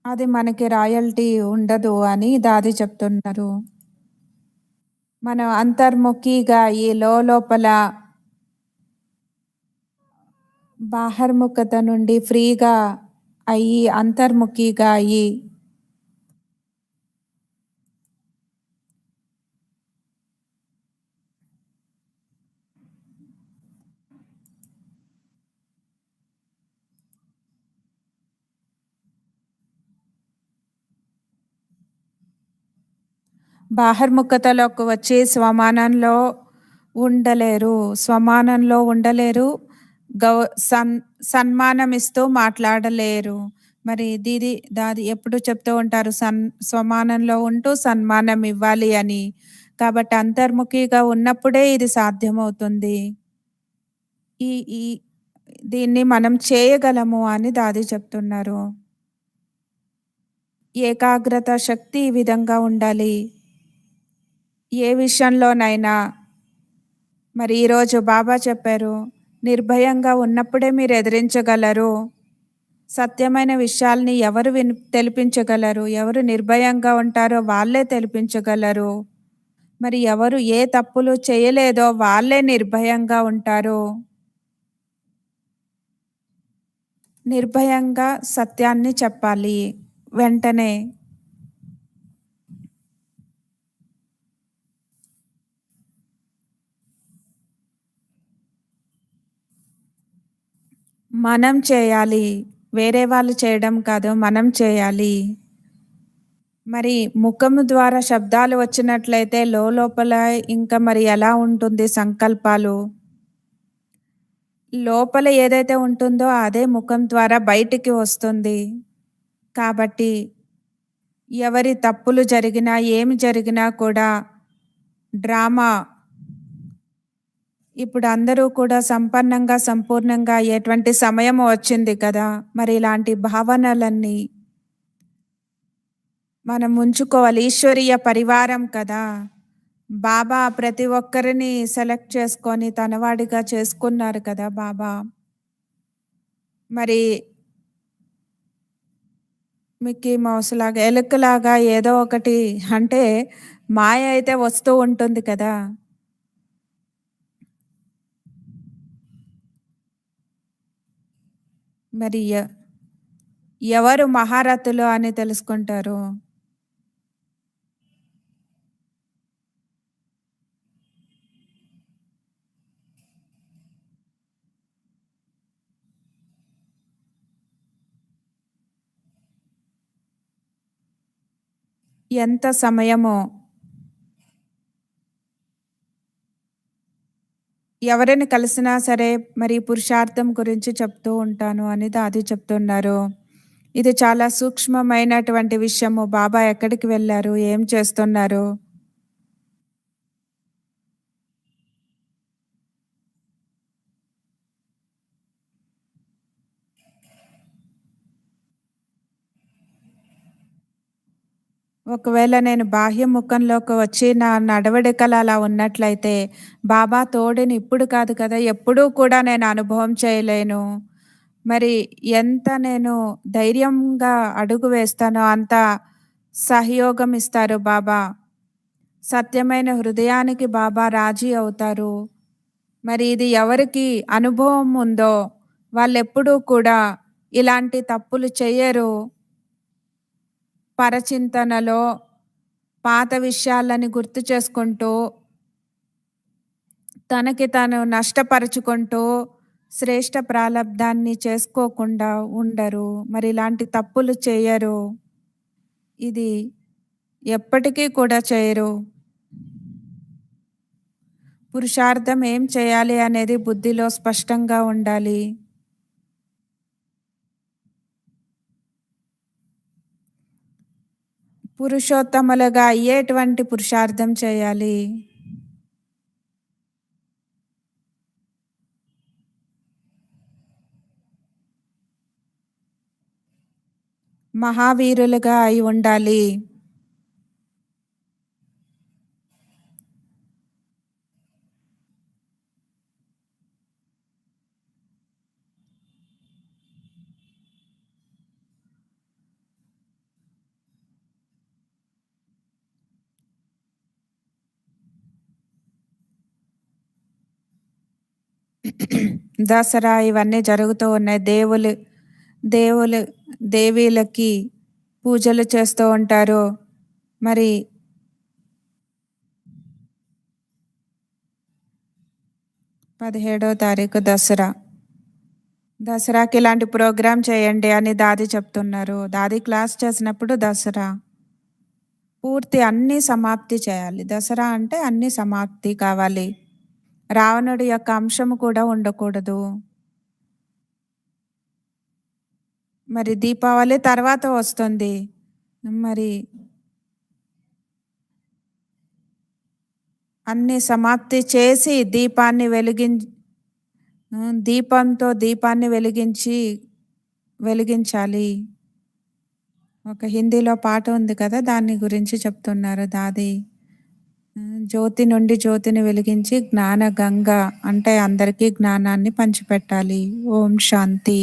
Speaker 2: అది మనకి రాయల్టీ ఉండదు అని దాది చెప్తున్నారు. మనం అంతర్ముఖిగా ఈ లోపల బాహర్ముఖత నుండి ఫ్రీగా అయ్యి అంతర్ముఖిగా అయ్యి బాహర్ముఖతలోకి వచ్చి స్వమానంలో ఉండలేరు. గౌ సన్మానం ఇస్తూ మాట్లాడలేరు. మరి దాది ఎప్పుడు చెప్తూ ఉంటారు స్వమానంలో ఉంటూ సన్మానం ఇవ్వాలి అని. కాబట్టి అంతర్ముఖిగా ఉన్నప్పుడే ఇది సాధ్యమవుతుంది. ఈ ఈ దీన్ని మనం చేయగలము అని దాది చెప్తున్నారు. ఏకాగ్రత శక్తి ఈ విధంగా ఉండాలి. ఏ విషయంలోనైనా మరి ఈరోజు బాబా చెప్పారు, నిర్భయంగా ఉన్నప్పుడే మీరు ఎదిరించగలరు. సత్యమైన విషయాల్ని ఎవరు తెలిపించగలరు? ఎవరు నిర్భయంగా ఉంటారో వాళ్ళే తెలిపించగలరు. మరి ఎవరు ఏ తప్పులు చేయలేదో వాళ్ళే నిర్భయంగా ఉంటారు. నిర్భయంగా సత్యాన్ని చెప్పాలి వెంటనే. మనం చేయాలి. వేరే వాళ్ళు చేయడం కాదు, మనం చేయాలి. మరి ముఖము ద్వారా శబ్దాలు వచ్చినట్లయితే లోపల ఇంకా మరి ఎలా ఉంటుంది సంకల్పాలు? లోపల ఏదైతే ఉంటుందో అదే ముఖం ద్వారా బయటికి వస్తుంది. కాబట్టి ఎవరి తప్పులు జరిగినా, ఏమి జరిగినా కూడా డ్రామా ఇప్పుడు అందరూ కూడా సంపన్నంగా, సంపూర్ణంగా అయ్యేటువంటి సమయం వచ్చింది కదా! మరి ఇలాంటి భావనలన్నీ మనం ఉంచుకోవాలి. ఈశ్వరీయ పరివారం కదా! బాబా ప్రతి ఒక్కరిని సెలెక్ట్ చేసుకొని తనవాడిగా చేసుకున్నారు కదా బాబా. మరి మిక్కీ మౌస్ లాగా, ఎలుకలాగా ఏదో ఒకటి అంటే మాయ అయితే వస్తూ ఉంటుంది కదా! మరి ఎవరు మహారథులు అని తెలుసుకుంటారు? ఎంత సమయమో ఎవరిని కలిసినా సరే మరి పురుషార్థం గురించి చెప్తూ ఉంటాను అని దాది చెప్తున్నారు. ఇది చాలా సూక్ష్మమైనటువంటి విషయము. బాబా ఎక్కడికి వెళ్లారు? ఏం చేస్తున్నారు? ఒకవేళ నేను బాహ్య ముఖంలోకి వచ్చి నా నడవడికలు అలా ఉన్నట్లయితే బాబా తోడుని ఇప్పుడు కాదు కదా, ఎప్పుడూ కూడా నేను అనుభవం చేయలేను. మరి ఎంత నేను ధైర్యంగా అడుగు వేస్తానో అంత సహయోగం ఇస్తారు బాబా. సత్యమైన హృదయానికి బాబా రాజీ అవుతారు. మరి ఇది ఎవరికి అనుభవం ఉందో వాళ్ళెప్పుడూ కూడా ఇలాంటి తప్పులు చెయ్యరు. పరచింతనలో పాత విషయాలని గుర్తు చేసుకుంటూ, తనకి తాను నష్టపరుచుకుంటూ, శ్రేష్ఠ ప్రాలబ్ధాన్ని చేసుకోకుండా ఉండరు. మరి ఇలాంటి తప్పులు చెయ్యరు. ఇది ఎప్పటికీ కూడా చేయరు. పురుషార్థం ఏం చేయాలి అనేది బుద్ధిలో స్పష్టంగా ఉండాలి. పురుషోత్తములుగా అయ్యేటువంటి పురుషార్థం చేయాలి. మహావీరులుగా అయి ఉండాలి. దసరా ఇవన్నీ జరుగుతూ ఉన్నాయి. దేవులు దేవీలకి పూజలు చేస్తూ ఉంటారు. మరి 17వ తారీఖు దసరా. దసరాకి ఇలాంటి ప్రోగ్రామ్ చేయండి అని దాది చెప్తున్నారు. దాది క్లాస్ చేసినప్పుడు దసరా పూర్తి అన్నీ సమాప్తి చేయాలి. దసరా అంటే అన్నీ సమాప్తి కావాలి. రావణుడి యొక్క అంశము కూడా ఉండకూడదు. మరి దీపావళి తర్వాత వస్తుంది. మరి అన్ని సమాప్తి చేసి దీపంతో దీపాన్ని వెలిగించాలి. ఒక హిందీలో పాట ఉంది కదా! దాని గురించి చెప్తున్నారు దాది. జ్యోతి నుండి జ్యోతిని వెలిగించి జ్ఞాన గంగ అంటే అందరికీ జ్ఞానాన్ని పంచిపెట్టాలి. ఓం శాంతి.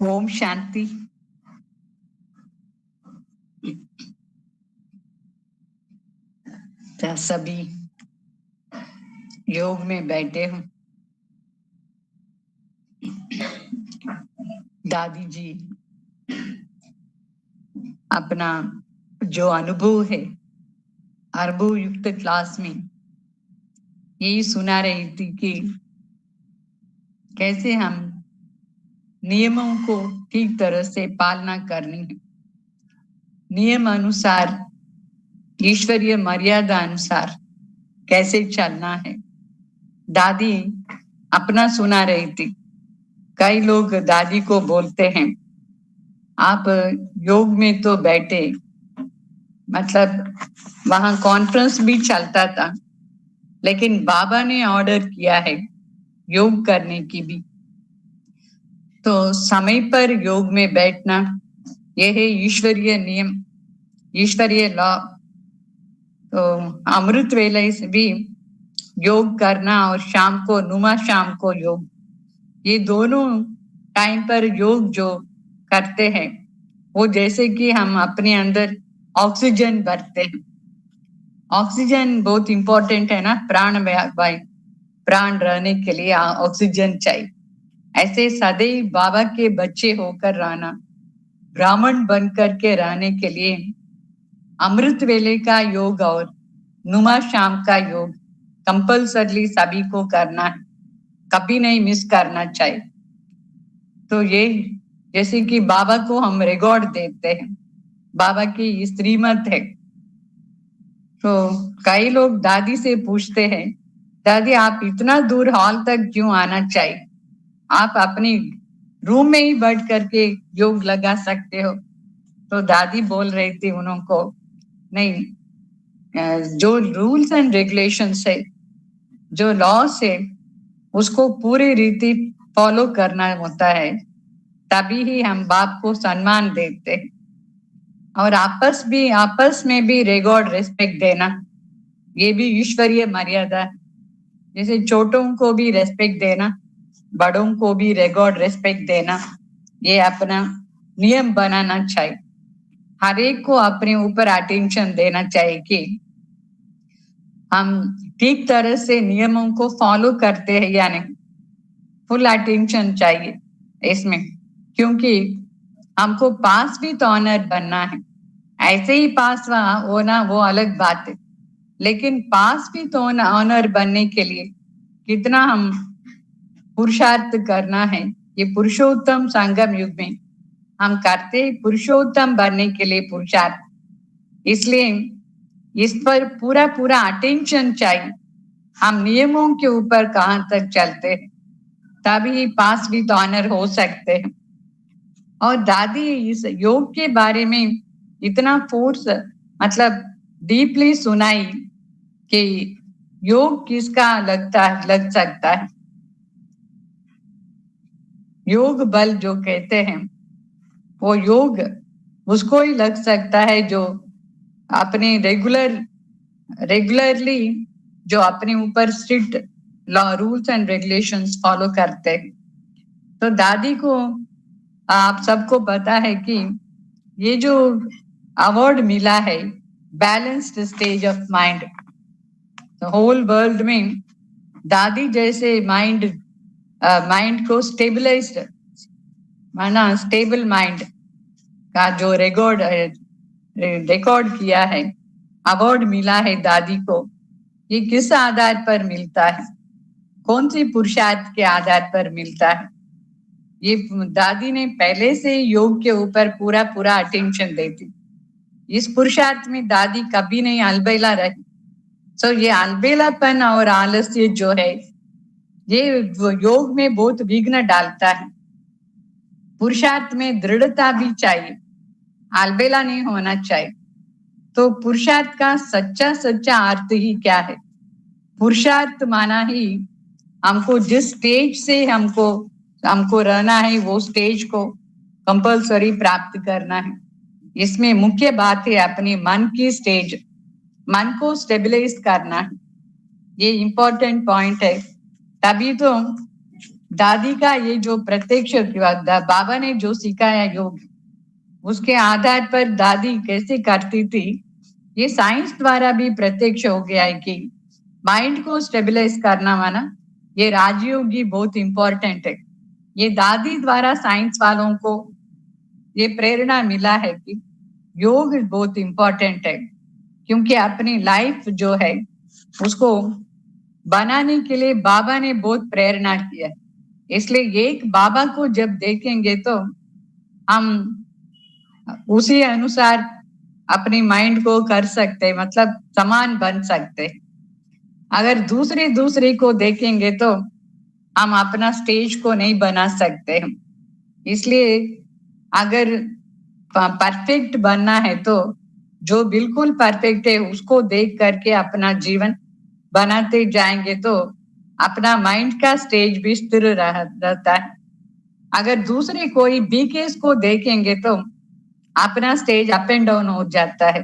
Speaker 3: ओम शांति। सभी योग में बैठे हूँ। दादी जी अपना जो अनुभव है अनुभव युक्त क्लास में यही सुना रही थी कि कैसे हम नियमों को ठीक तरह से पालना करनी है, नियम अनुसार ईश्वरीय मर्यादा अनुसार कैसे चलना है। दादी अपना सुना रही थी। कई लोग दादी को बोलते हैं आप योग में तो बैठे, मतलब वहां कॉन्फ्रेंस भी चलता था, लेकिन बाबा ने ऑर्डर किया है योग करने की भी, तो समय पर योग में बैठना यह है ईश्वरीय नियम, ईश्वरीय लॉ। तो अमृत वेले से भी योग करना और शाम को नुमा शाम को योग, ये दोनों टाइम पर योग जो करते हैं वो जैसे कि हम अपने अंदर ऑक्सीजन भरते हैं। ऑक्सीजन बहुत इंपॉर्टेंट है ना, प्राण रहने के लिए ऑक्सीजन चाहिए। ऐसे सदैव बाबा के बच्चे होकर रहना, ब्राह्मण बनकर के रहने के लिए अमृत वेले का योग और नुमा शाम का योग कंपल्सरली सभी को करना है, कभी नहीं मिस करना चाहिए। तो ये जैसे कि बाबा को हम रिकॉर्ड देते हैं, बाबा की श्रीमत है। तो कई लोग दादी से पूछते हैं दादी आप इतना दूर हॉल तक क्यों आना चाहिए, आप अपनी रूम में ही बैठ करके योग लगा सकते हो। तो दादी बोल रही थी उनको नहीं, जो रूल्स एंड रेगुलेशंस है, जो लॉस है, उसको पूरी रीति फॉलो करना होता है, तभी ही हम बाप को सम्मान देते हैं। और आपस में भी रिकॉर्ड रेस्पेक्ट देना, ये भी ईश्वरीय मर्यादा है। जैसे छोटों को भी रेस्पेक्ट देना, बड़ों को भी रिकॉर्ड रेस्पेक्ट देना, ये अपना नियम बनाना चाहिए। हर एक को अपने ऊपर अटेंशन देना चाहिए कि हम ठीक तरह से नियमों को फॉलो करते हैं या नहीं। फुल अटेंशन चाहिए इसमें, क्योंकि हमको पास भी तो ऑनर बनना है। ऐसे ही पास होना वो अलग बात है, लेकिन पास भी तो ऑनर बनने के लिए कितना हम पुरुषार्थ करना है। ये पुरुषोत्तम संगम युग में हम करते पुरुषोत्तम बनने के लिए पुरुषार्थ, इसलिए इस पर पूरा पूरा अटेंशन चाहिए। हम नियमों के ऊपर कहाँ तक चलते हैं, तभी पास भी तो ऑनर हो सकते हैं। और दादी इस योग के बारे में इतना फोर्स मतलब डीपली सुनाई कि योग किसका लग सकता है। योग बल जो कहते हैं वो योग उसको ही लग सकता है जो अपने रेगुलरली जो अपने ऊपर strict law rules and regulations follow करते हैं। तो दादी को आप सबको पता है कि ये जो अवार्ड मिला है balanced stage of mind, whole world में दादी जैसे माइंड को स्टेबलाइज्ड माना स्टेबल माइंड का जो रिकॉर्ड किया है, अवार्ड मिला है दादी को, ये किस आधार पर मिलता है, कौन सी पुरुषार्थ के आधार पर मिलता है। ये दादी ने पहले से योग के ऊपर पूरा पूरा अटेंशन देती। इस पुरुषार्थ में दादी कभी नहीं अलबेला रही। सो ये अलबेलापन और आलस्य जो है ये योग में बहुत विघ्न डालता है। पुरुषार्थ में दृढ़ता भी चाहिए, अलबेला नहीं होना चाहिए। तो पुरुषार्थ का सच्चा अर्थ ही क्या है? पुरुषार्थ माना ही हमको जिस स्टेज से हमको रहना है वो स्टेज को कंपल्सरी प्राप्त करना है। इसमें मुख्य बात है अपने मन की स्टेज, मन को स्टेबलाइज करना है। ये इम्पोर्टेंट पॉइंट है। तभी तो दादी का ये जो प्रत्यक्ष बाबा ने जो सिखाया योग, उसके आधार पर दादी कैसे करती थी, ये साइंस द्वारा भी प्रत्यक्ष हो गया है कि माइंड को स्टेबलाइज करना माना ये राजयोगी बहुत इंपॉर्टेंट है। ये दादी द्वारा साइंस वालों को ये प्रेरणा मिला है कि योग बहुत इंपॉर्टेंट है, क्योंकि अपनी लाइफ जो है उसको बनाने के लिए बाबा ने बहुत प्रेरणा किया। इसलिए एक बाबा को जब देखेंगे तो हम उसी अनुसार अपनी माइंड को कर सकते, मतलब समान बन सकते। अगर दूसरे को देखेंगे तो हम अपना स्टेज को नहीं बना सकते। इसलिए अगर परफेक्ट बनना है तो जो बिल्कुल परफेक्ट है उसको देख करके अपना जीवन बनाते जाएंगे तो अपना माइंड का स्टेज भी स्थिर रहता है। अगर दूसरे कोई बीकेस को देखेंगे तो अपना स्टेज अप एंड डाउन हो जाता है,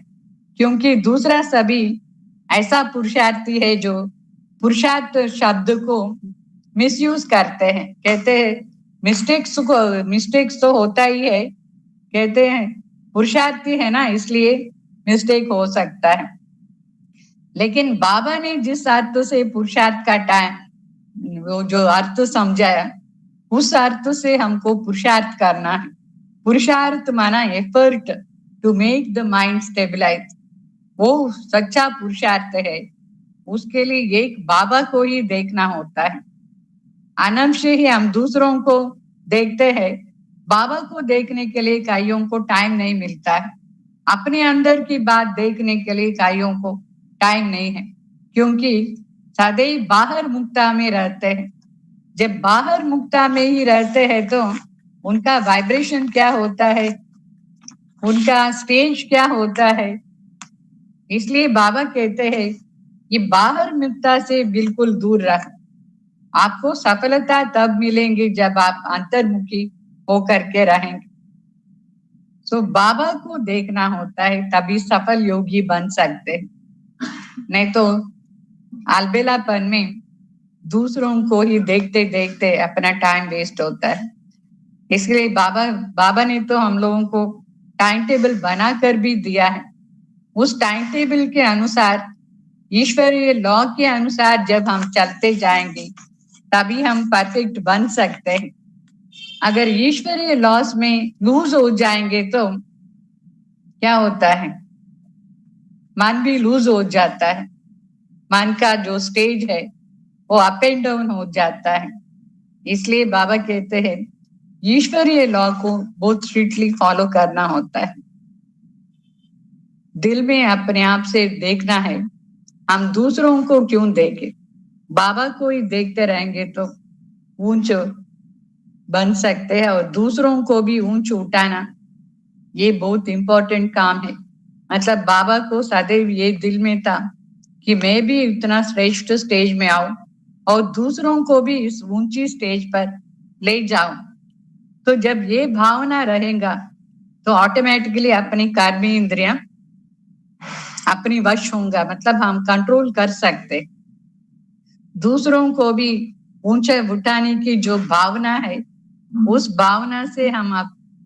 Speaker 3: क्योंकि दूसरा सभी ऐसा पुरुषार्थी है जो पुरुषार्थ शब्द को मिसयूज करते हैं। कहते हैं मिस्टेक्स तो होता ही है, कहते हैं पुरुषार्थी है ना इसलिए मिस्टेक हो सकता है। लेकिन बाबा ने जिस अर्थ से पुरुषार्थ का वो जो अर्थ समझाया, उस अर्थ से हमको पुरुषार्थ करना है। पुरुषार्थ माना effort to make the mind stabilize, वो सच्चा पुरुषार्थ है। उसके लिए एक बाबा को ही देखना होता है। आनंद से ही हम दूसरों को देखते हैं। बाबा को देखने के लिए कईयों को टाइम नहीं मिलता है, अपने अंदर की बात देखने के लिए कईयों को टाइम नहीं है, क्योंकि सदैव बाहर मुक्ता में रहते हैं। जब बाहर मुक्ता में ही रहते हैं तो उनका वाइब्रेशन क्या होता है, उनका स्टेज क्या होता है। इसलिए बाबा कहते हैं ये बाहर मुक्ता से बिल्कुल दूर रह। आपको सफलता तब मिलेंगी जब आप अंतर्मुखी होकर के रहेंगे। तो बाबा को देखना होता है, तभी सफल योगी बन सकते हैं। नहीं तो अलबेलापन में दूसरों को ही देखते देखते अपना टाइम वेस्ट होता है। इसलिए बाबा ने तो हम लोगों को टाइम टेबल बनाकर भी दिया है। उस टाइम टेबल के अनुसार, ईश्वरीय लॉ के अनुसार जब हम चलते जाएंगे तभी हम परफेक्ट बन सकते हैं। अगर ईश्वरीय लॉस में लूज हो जाएंगे तो क्या होता है, मन भी लूज हो जाता है। मन का जो स्टेज है वो अप एंड डाउन हो जाता है। इसलिए बाबा कहते हैं ईश्वरीय लॉ को बहुत स्ट्रिक्टली फॉलो करना होता है। दिल में अपने आप से देखना है, हम दूसरों को क्यों देखें, बाबा को ही देखते रहेंगे तो ऊंच बन सकते हैं। और दूसरों को भी ऊंच उठाना ये बहुत इंपॉर्टेंट काम है। मतलब बाबा को सदैव ये दिल में था कि मैं भी इतना श्रेष्ठ स्टेज में आऊं और दूसरों को भी इस ऊंची स्टेज पर ले जाऊं। तो जब ये भावना रहेगा तो ऑटोमेटिकली अपनी कर्मी इंद्रियां अपनी वश होंगे, मतलब हम कंट्रोल कर सकते। दूसरों को भी ऊंचे उठाने की जो भावना है, उस भावना से हम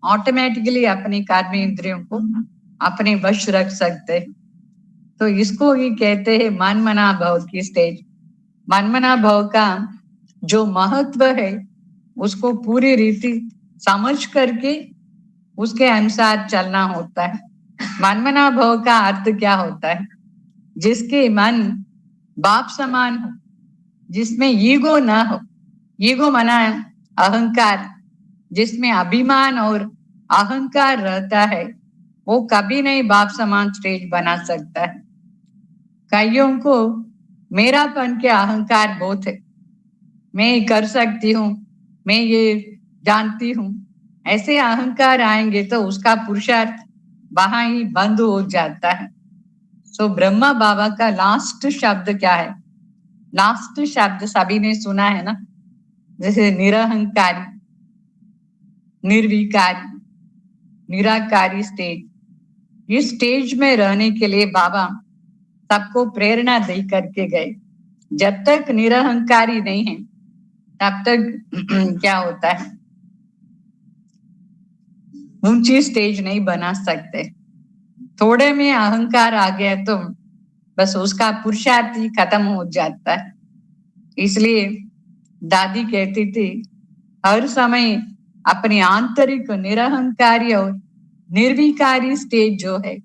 Speaker 3: ऑटोमेटिकली अपनी कर्मी इंद्रियों को अपने वश रख सकते। तो इसको ही कहते हैं मनमना भव की स्टेज। मनमना भव का जो महत्व है उसको पूरी रीति समझ करके उसके अनुसार चलना होता है। मनमना भव का अर्थ क्या होता है? जिसके मन बाप समान हो, जिसमें ईगो ना हो। ईगो मना अहंकार, जिसमें अभिमान और अहंकार रहता है वो कभी नहीं बाप समान स्टेज बना सकता है। कईयों को मेरापन के अहंकार बहुत है, मैं कर सकती हूँ, मैं ये जानती हूँ, ऐसे अहंकार आएंगे तो उसका पुरुषार्थ वहां ही बंद हो जाता है। सो ब्रह्मा बाबा का लास्ट शब्द क्या है? लास्ट शब्द सभी ने सुना है ना, जैसे निरहंकारी, निर्विकारी, निराकारी स्टेज। इस स्टेज में रहने के लिए बाबा सबको प्रेरणा दे करके गए। जब तक निरहंकारी नहीं है तब तक क्या होता है, ऊंची स्टेज नहीं बना सकते। थोड़े में अहंकार आ गया तो बस उसका पुरुषार्थ ही खत्म हो जाता है। इसलिए दादी कहती थी हर समय अपनी आंतरिक निरहंकारी और निर्विकारी स्टेज जो है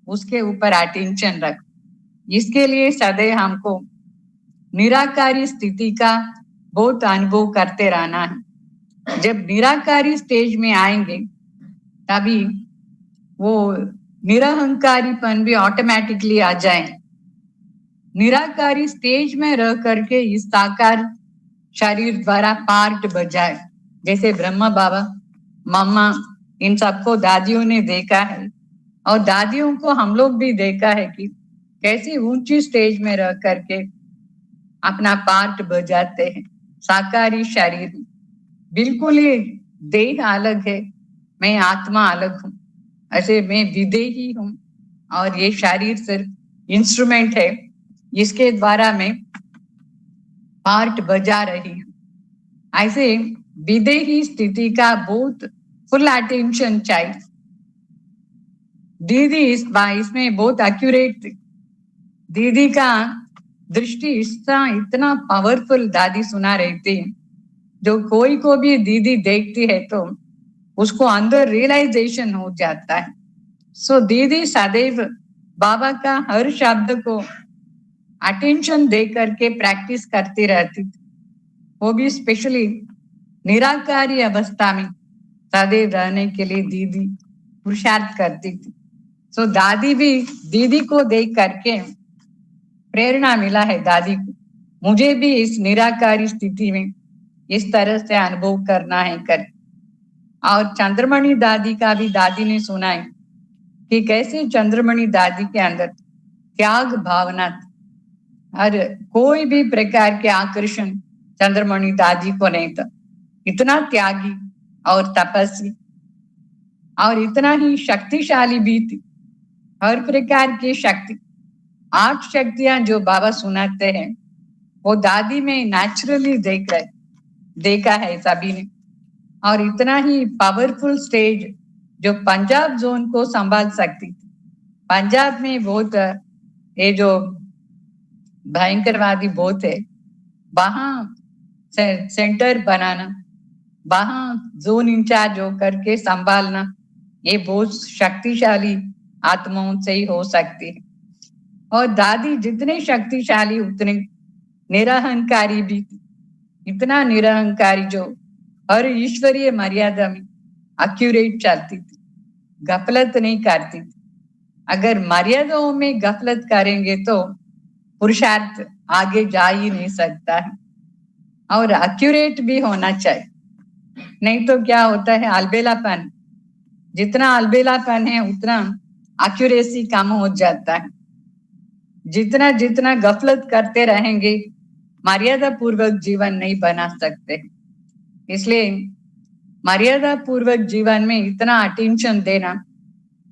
Speaker 3: उसके ऊपर अटेंशन रख। इसके लिए सदैव हमको निराकारी स्थिति का बहुत अनुभव करते रहना है। जब निराकारी स्टेज में आएंगे तभी वो निरहंकारीपन भी ऑटोमेटिकली आ जाए। निराकारी स्टेज में रह करके इस साकार शरीर द्वारा पार्ट बजाए, जैसे ब्रह्मा बाबा, मम्मा, इन सबको दादियों ने देखा है और दादियों को हम लोग भी देखा है कि कैसी ऊंची स्टेज में रह करके अपना पार्ट बजाते हैं। साकारी शरीर बिल्कुल ही देह अलग है, मैं आत्मा अलग हूँ, ऐसे मैं विदेही हूँ और ये शरीर सिर्फ इंस्ट्रूमेंट है, इसके द्वारा मैं पार्ट बजा रही हूँ। ऐसे विदेही स्थिति का बहुत फुल अटेंशन चाहिए। दीदी इसमें बहुत एक्यूरेट थी। दीदी का दृष्टि इतना पावरफुल दादी सुना रही थी, जो कोई को भी दीदी देखती है तो उसको अंदर रियलाइजेशन हो जाता है। सो दीदी सदैव बाबा का हर शब्द को अटेंशन दे करके प्रैक्टिस करती रहती थी। वो भी स्पेशली निराकारी अवस्था में सदैव रहने के लिए दीदी पुरुषार्थ करती थी। सो दादी भी दीदी को देख करके प्रेरणा मिला है दादी को, मुझे भी इस निराकारी स्थिति में इस तरह से अनुभव करना है कर। और चंद्रमणि दादी का भी दादी ने सुना है कि कैसे चंद्रमणि दादी के अंदर त्याग भावना थी। हर कोई भी प्रकार के आकर्षण चंद्रमणि दादी को नहीं था। इतना त्यागी और तपस्वी और इतना ही शक्तिशाली भी थी। हर प्रकार की शक्ति, 8 शक्तियां जो बाबा सुनाते हैं वो दादी में नेचुरली देखा है सभी ने। और इतना ही पावरफुल स्टेज जो पंजाब जोन को संभाल सकती थी। पंजाब में बहुत ये जो भयंकरवादी बहुत है, वहां सेंटर बनाना, वहां जोन इंचार्ज होकर के संभालना, ये बहुत शक्तिशाली आत्माओं से ही हो सकती है। और दादी जितने शक्तिशाली उतने निरहंकारी भी थी। इतना निरहंकारी जो हर ईश्वरीय मर्यादा में एक्यूरेट चलती थी, गफलत नहीं करती थी। अगर मर्यादाओं में गफलत करेंगे तो पुरुषार्थ आगे जा ही नहीं सकता है। और एक्यूरेट भी होना चाहिए, नहीं तो क्या होता है अलबेलापन। जितना अलबेलापन है उतना एक्यूरेसी कम हो जाता है। जितना जितना गफलत करते रहेंगे मर्यादा पूर्वक जीवन नहीं बना सकते। इसलिए मर्यादा पूर्वक जीवन में इतना अटेंशन देना,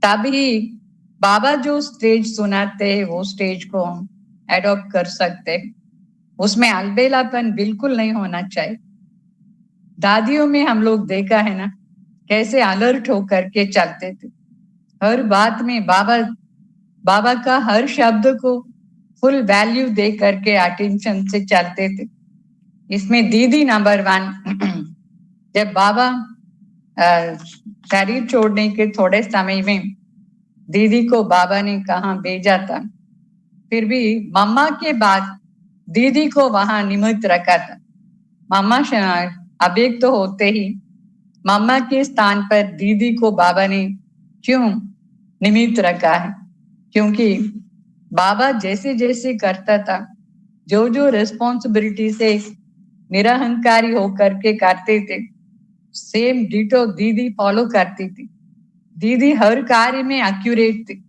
Speaker 3: तभी बाबा जो स्टेज सुनाते हैं वो स्टेज को हम एडॉप्ट कर सकते हैं। उसमें अलबेलापन बिल्कुल नहीं होना चाहिए। दादियों में हम लोग देखा है ना कैसे अलर्ट होकर के चलते थे। हर बात में बाबा का हर शब्द को फुल वैल्यू दे करके अटेंशन से चलते थे। इसमें दीदी नंबर 1। जब बाबा शरीर छोड़ने के थोड़े समय में दीदी को बाबा ने कहाँ भेजा था, फिर भी मम्मा के बाद दीदी को वहां निमित्त रखा था। मम्मा अबेग तो होते ही मम्मा के स्थान पर दीदी को बाबा ने क्यों निमित्त रखा है? क्योंकि बाबा जैसे जैसे करता था, जो जो रिस्पॉन्सिबिलिटी से निरहंकारी होकर के करते थे, सेम डिटो दीदी फॉलो करती थी। दीदी हर कार्य में एक्यूरेट थी,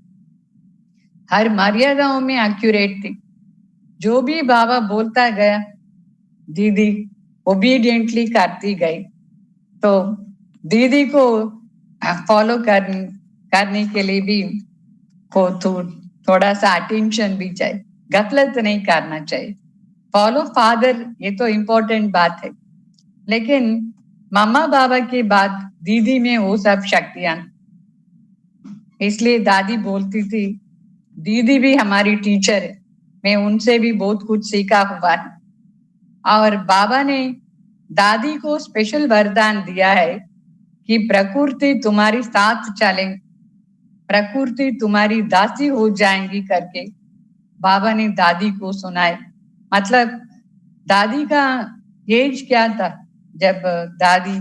Speaker 3: हर मर्यादाओं में एक्यूरेट थी। जो भी बाबा बोलता गया दीदी ओबीडियंटली करती गई। तो दीदी को फॉलो करने के लिए भी को थोड़ा सा अटेंशन भी चाहिए, गफलत नहीं करना चाहिए। फॉलो फादर ये तो इम्पोर्टेंट बात है, लेकिन मम्मा बाबा के बाद दीदी में वो सब शक्तियां। इसलिए दादी बोलती थी दीदी भी हमारी टीचर है, मैं उनसे भी बहुत कुछ सीखा हुआ है। और बाबा ने दादी को स्पेशल वरदान दिया है कि प्रकृति तुम्हारी साथ चले, प्रकृति तुम्हारी दासी हो जाएंगी करके बाबा ने दादी को सुनाए। मतलब दादी का एज क्या था जब दादी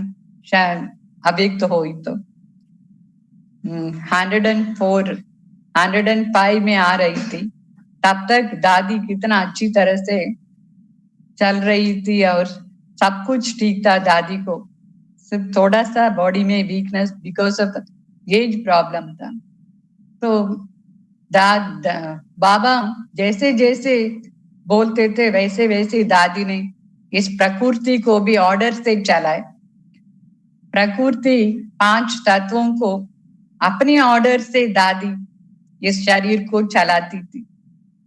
Speaker 3: शायद अव्यक्त हुई? तो 104 105 में आ रही थी। तब तक दादी कितना अच्छी तरह से चल रही थी और सब कुछ ठीक था। दादी को सिर्फ थोड़ा सा बॉडी में weakness because of age problem था। तो बाबा जैसे जैसे बोलते थे वैसे वैसे दादी ने इस प्रकृति को भी ऑर्डर से चलाए। प्रकृति 5 तत्वों को अपने ऑर्डर से दादी इस शरीर को चलाती थी।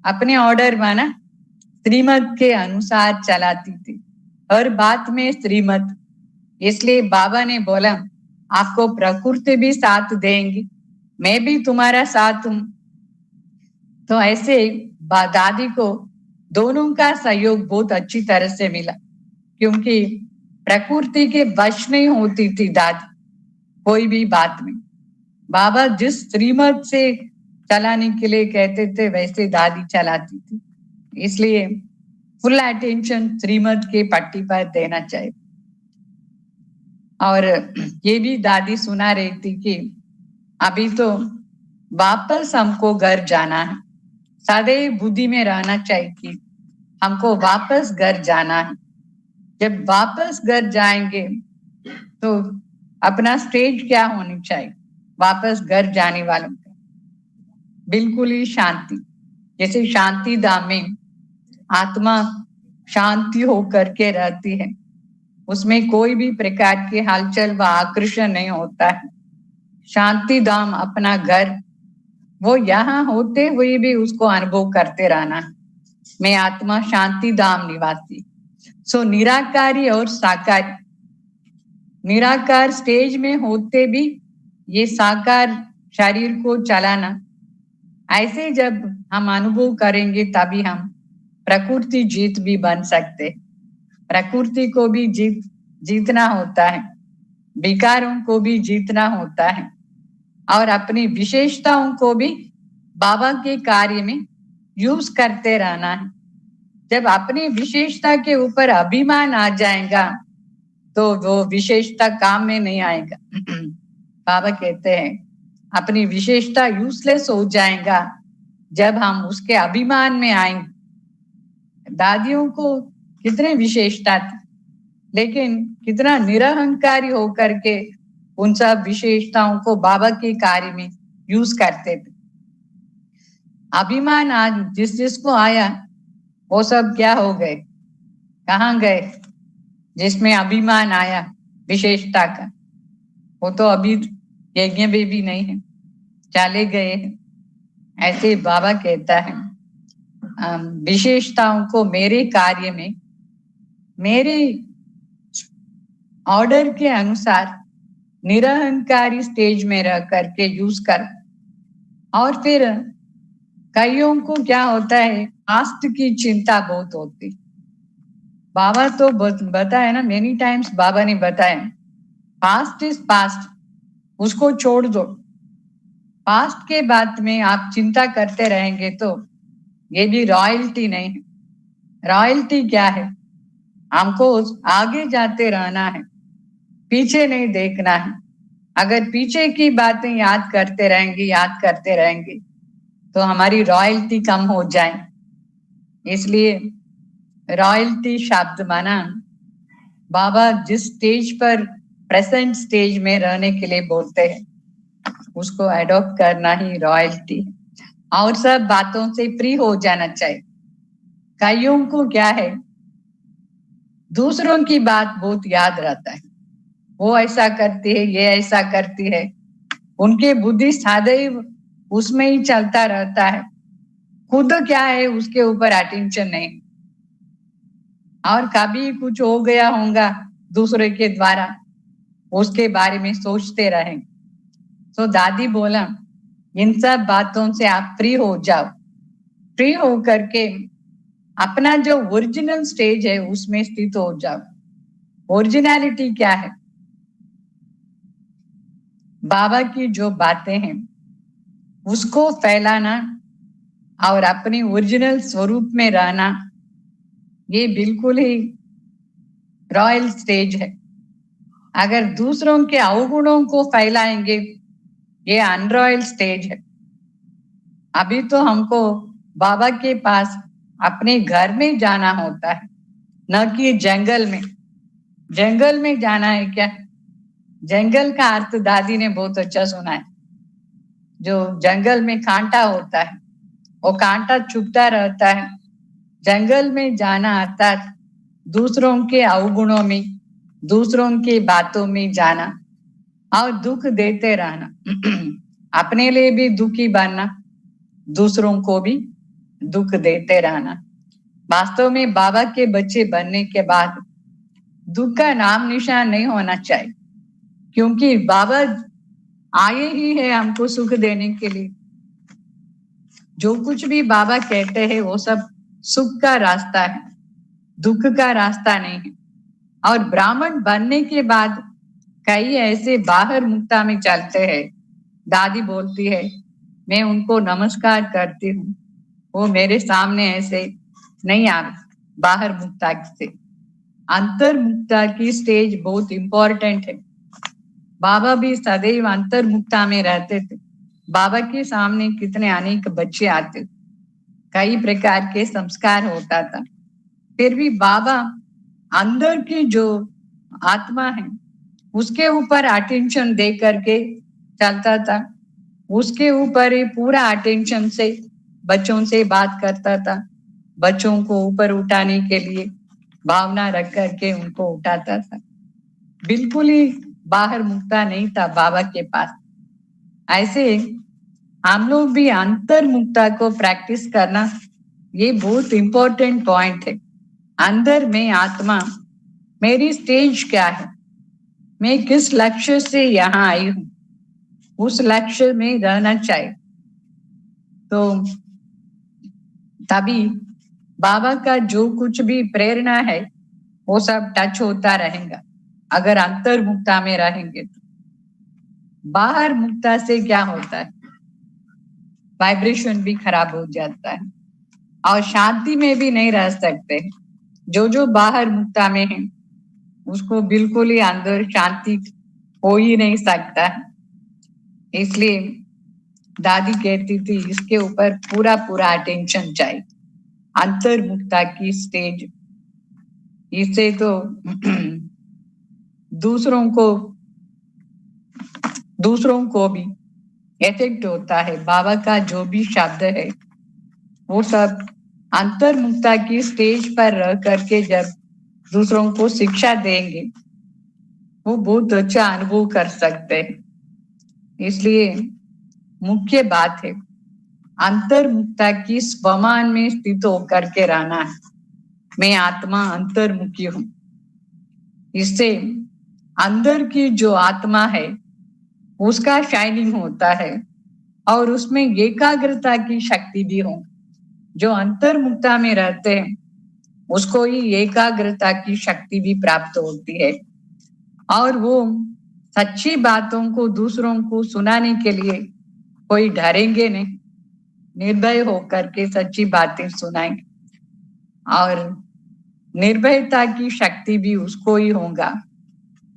Speaker 3: अपने ऑर्डर माना श्रीमत के अनुसार चलाती थी, हर बात में श्रीमत। इसलिए बाबा ने बोला आपको प्रकृति भी साथ देंगी, मैं भी तुम्हारा साथ हूं। तो ऐसे दादी को दोनों का सहयोग बहुत अच्छी तरह से मिला, क्योंकि प्रकृति के वश नहीं होती थी दादी कोई भी बात में। बाबा जिस श्रीमत से चलाने के लिए कहते थे वैसे दादी चलाती थी। इसलिए फुल अटेंशन श्रीमत के पट्टी पर देना चाहिए। और ये भी दादी सुना रही थी कि अभी तो वापस हमको घर जाना है। सदैव बुद्धि में रहना चाहिए कि हमको वापस घर जाना है। जब वापस घर जाएंगे तो अपना स्टेज क्या होनी चाहिए वापस घर जाने वालों का? बिल्कुल ही शांति। जैसे शांति धाम में आत्मा शांति होकर के रहती है, उसमें कोई भी प्रकार की हलचल व आकर्षण नहीं होता है। शांति धाम अपना घर, वो यहाँ होते हुए भी उसको अनुभव करते रहना। मैं आत्मा शांति धाम निवासी। सो निराकारी और साकारी, निराकार स्टेज में होते भी ये साकार शरीर को चलाना, ऐसे जब हम अनुभव करेंगे तभी हम प्रकृति जीत भी बन सकते। प्रकृति को भी जीतना होता है, विकारों को भी जीतना होता है, और अपनी विशेषताओं को भी बाबा के कार्य में यूज करते रहना है। जब अपनी विशेषता के ऊपर अभिमान आ जाएगा तो वो विशेषता काम में नहीं आएगा। बाबा कहते हैं अपनी विशेषता यूजलेस हो जाएगा जब हम उसके अभिमान में आएंगे। दादियों को कितने विशेषता थी, लेकिन कितना निरहंकारी होकर के उन सब विशेषताओं को बाबा के कार्य में यूज करते थे। अभिमान आज जिसको आया वो सब क्या हो गए, कहाँ गए? जिसमें अभिमान आया विशेषता का, वो तो अभी यज्ञ में भी नहीं है, चले गए हैं। ऐसे बाबा कहता है विशेषताओं को मेरे कार्य में, मेरे ऑर्डर के अनुसार निरहंकारी स्टेज में रह करके यूज कर। और फिर कईयों को क्या होता है, पास्ट की चिंता बहुत होती। बाबा तो बताया ना, मेनी टाइम्स बाबा ने बताया पास्ट इज पास्ट, उसको छोड़ दो। पास्ट के बाद में आप चिंता करते रहेंगे तो ये भी रॉयल्टी नहीं है। रॉयल्टी क्या है? हमको आगे जाते रहना है, पीछे नहीं देखना है। अगर पीछे की बातें याद करते रहेंगे तो हमारी रॉयल्टी कम हो जाए। इसलिए रॉयल्टी शब्द माना बाबा जिस स्टेज पर प्रेजेंट स्टेज में रहने के लिए बोलते हैं उसको अडॉप्ट करना ही रॉयल्टी है। और सब बातों से फ्री हो जाना चाहिए। कईयों को क्या है, दूसरों की बात बहुत याद रहता है, वो ऐसा करती है, ये ऐसा करती है, उनके बुद्धि सदैव उसमें ही चलता रहता है। खुद क्या है उसके ऊपर अटेंशन नहीं, और कभी कुछ हो गया होगा दूसरे के द्वारा उसके बारे में सोचते रहेंगे। तो दादी बोला इन सब बातों से आप फ्री हो जाओ। फ्री हो करके अपना जो ओरिजिनल स्टेज है उसमें स्थित हो जाओ। ओरिजिनलिटी क्या है? बाबा की जो बातें हैं उसको फैलाना और अपनी ओरिजिनल स्वरूप में रहना, ये बिल्कुल ही रॉयल स्टेज है। अगर दूसरों के अवगुणों को फैलाएंगे ये अनरॉयल स्टेज है। अभी तो हमको बाबा के पास अपने घर में जाना होता है, न कि जंगल में। जंगल में जाना है क्या? जंगल का अर्थ दादी ने बहुत अच्छा सुना है। जो जंगल में कांटा होता है वो कांटा चुभता रहता है। जंगल में जाना अर्थात दूसरों के अवगुणों में, दूसरों की बातों में जाना और दुख देते रहना। अपने लिए भी दुखी बनना, दूसरों को भी दुख देते रहना। वास्तव में बाबा के बच्चे बनने के बाद दुख का नाम निशान नहीं होना चाहिए, क्योंकि बाबा आए ही है हमको सुख देने के लिए। जो कुछ भी बाबा कहते हैं वो सब सुख का रास्ता है, दुख का रास्ता नहीं है। और ब्राह्मण बनने के बाद कई ऐसे बाहर मुक्ता में चलते हैं। दादी बोलती है मैं उनको नमस्कार करती हूँ, वो मेरे सामने ऐसे नहीं आवे बाहर मुक्ता से। अंतर मुक्ता की स्टेज बहुत इंपॉर्टेंट है। बाबा भी सदैव अंतर मुक्ता में रहते थे। बाबा के सामने कितने अनेक बच्चे आते थे, कई प्रकार के संस्कार होता था, फिर भी बाबा अंदर की जो आत्मा है उसके ऊपर अटेंशन दे करके चलता था। उसके ऊपर ही पूरा अटेंशन से बच्चों से बात करता था। बच्चों को ऊपर उठाने के लिए भावना रख करके उनको उठाता था। बिल्कुल ही बाहर मुक्ता नहीं था बाबा के पास। ऐसे हम लोग भी अंतर्मुक्ता को प्रैक्टिस करना, ये बहुत इंपॉर्टेंट पॉइंट है। अंदर में आत्मा, मेरी स्टेज क्या है, मैं किस लक्ष्य से यहाँ आई हूँ, उस लक्ष्य में रहना चाहिए। तो तभी बाबा का जो कुछ भी प्रेरणा है वो सब टच होता रहेगा, अगर अंतर्मुक्ता में रहेंगे तो। बाहर मुक्ता से क्या होता है, वाइब्रेशन भी खराब हो जाता है और शांति में भी नहीं रह सकते। जो बाहर मुक्ता में है उसको बिल्कुल ही अंदर शांति हो ही नहीं सकता। इसलिए दादी कहती थी इसके ऊपर पूरा पूरा अटेंशन चाहिए, अंतर्मुक्ता की स्टेज। इससे तो दूसरों को भी इफेक्ट होता है। बाबा का जो भी शब्द है वो सब अंतर्मुक्ता की स्टेज पर रह करके जब दूसरों को शिक्षा देंगे वो बहुत अच्छा अनुभव कर सकते हैं। इसलिए मुख्य बात है अंतर्मुक्ता की स्वमान में स्थित होकर के रहना है। मैं आत्मा अंतर्मुखी हूं। इससे अंदर की जो आत्मा है उसका शाइनिंग होता है और उसमें एकाग्रता की शक्ति भी हो। जो अंतर्मुक्ता में रहते हैं उसको ही एकाग्रता की शक्ति भी प्राप्त होती है और वो सच्ची बातों को दूसरों को सुनाने के लिए कोई डरेंगे नहीं, निर्भय होकर के सच्ची बातें सुनाएंगे और निर्भयता की शक्ति भी उसको ही होगा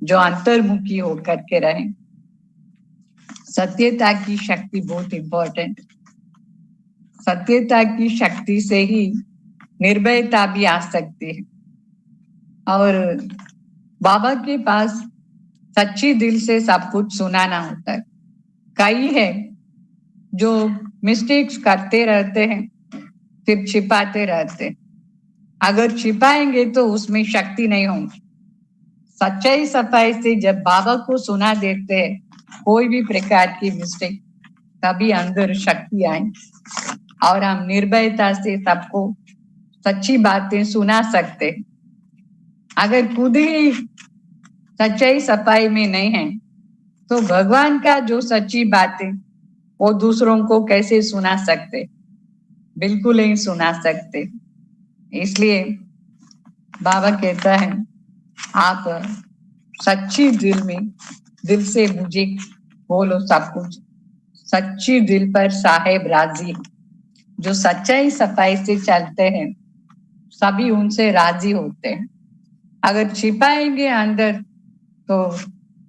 Speaker 3: जो अंतर्मुखी होकर के रहे। सत्यता की शक्ति बहुत इंपॉर्टेंट। सत्यता की शक्ति से ही निर्भयता भी आ सकती है और बाबा के पास सच्ची दिल से सब कुछ सुनाना होता है। कई है जो मिस्टेक्स करते रहते हैं फिर छिपाते रहते हैं। अगर छिपाएंगे तो उसमें शक्ति नहीं होगी। सच्चाई सफाई से जब बाबा को सुना देते हैं कोई भी प्रकार की मिस्टेक, तभी अंदर शक्ति आएगी और हम निर्भयता से सबको सच्ची बातें सुना सकते। अगर खुद ही सच्चाई सफाई में नहीं है तो भगवान का जो सच्ची बातें वो दूसरों को कैसे सुना सकते, बिल्कुल नहीं सुना सकते। इसलिए बाबा कहता है आप सच्ची दिल से मुझे बोलो सब कुछ। सच्ची दिल पर साहेब राजी। जो सच्चाई सफाई से चलते हैं सभी उनसे राजी होते हैं। अगर छिपाएंगे अंदर तो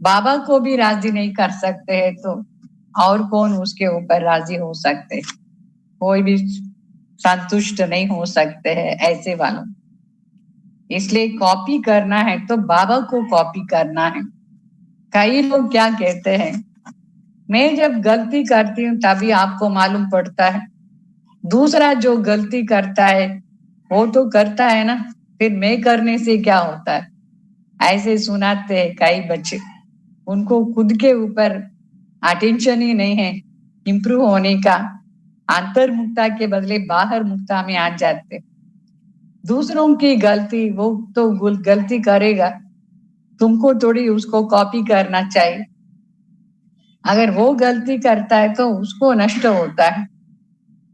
Speaker 3: बाबा को भी राजी नहीं कर सकते हैं तो और कौन उसके ऊपर राजी हो सकते, कोई भी संतुष्ट नहीं हो सकते हैं ऐसे वालों। इसलिए कॉपी करना है तो बाबा को कॉपी करना है। कई लोग क्या कहते हैं, मैं जब गलती करती हूँ तभी आपको मालूम पड़ता है, दूसरा जो गलती करता है वो तो करता है ना, फिर मैं करने से क्या होता है, ऐसे सुनाते हैं कई बच्चे। उनको खुद के ऊपर अटेंशन ही नहीं है इम्प्रूव होने का, अंतर्मुक्ता के बदले बाहर मुक्ता में आ जाते। दूसरों की गलती, वो तो गलती करेगा, तुमको थोड़ी उसको कॉपी करना चाहिए। अगर वो गलती करता है तो उसको नष्ट होता है,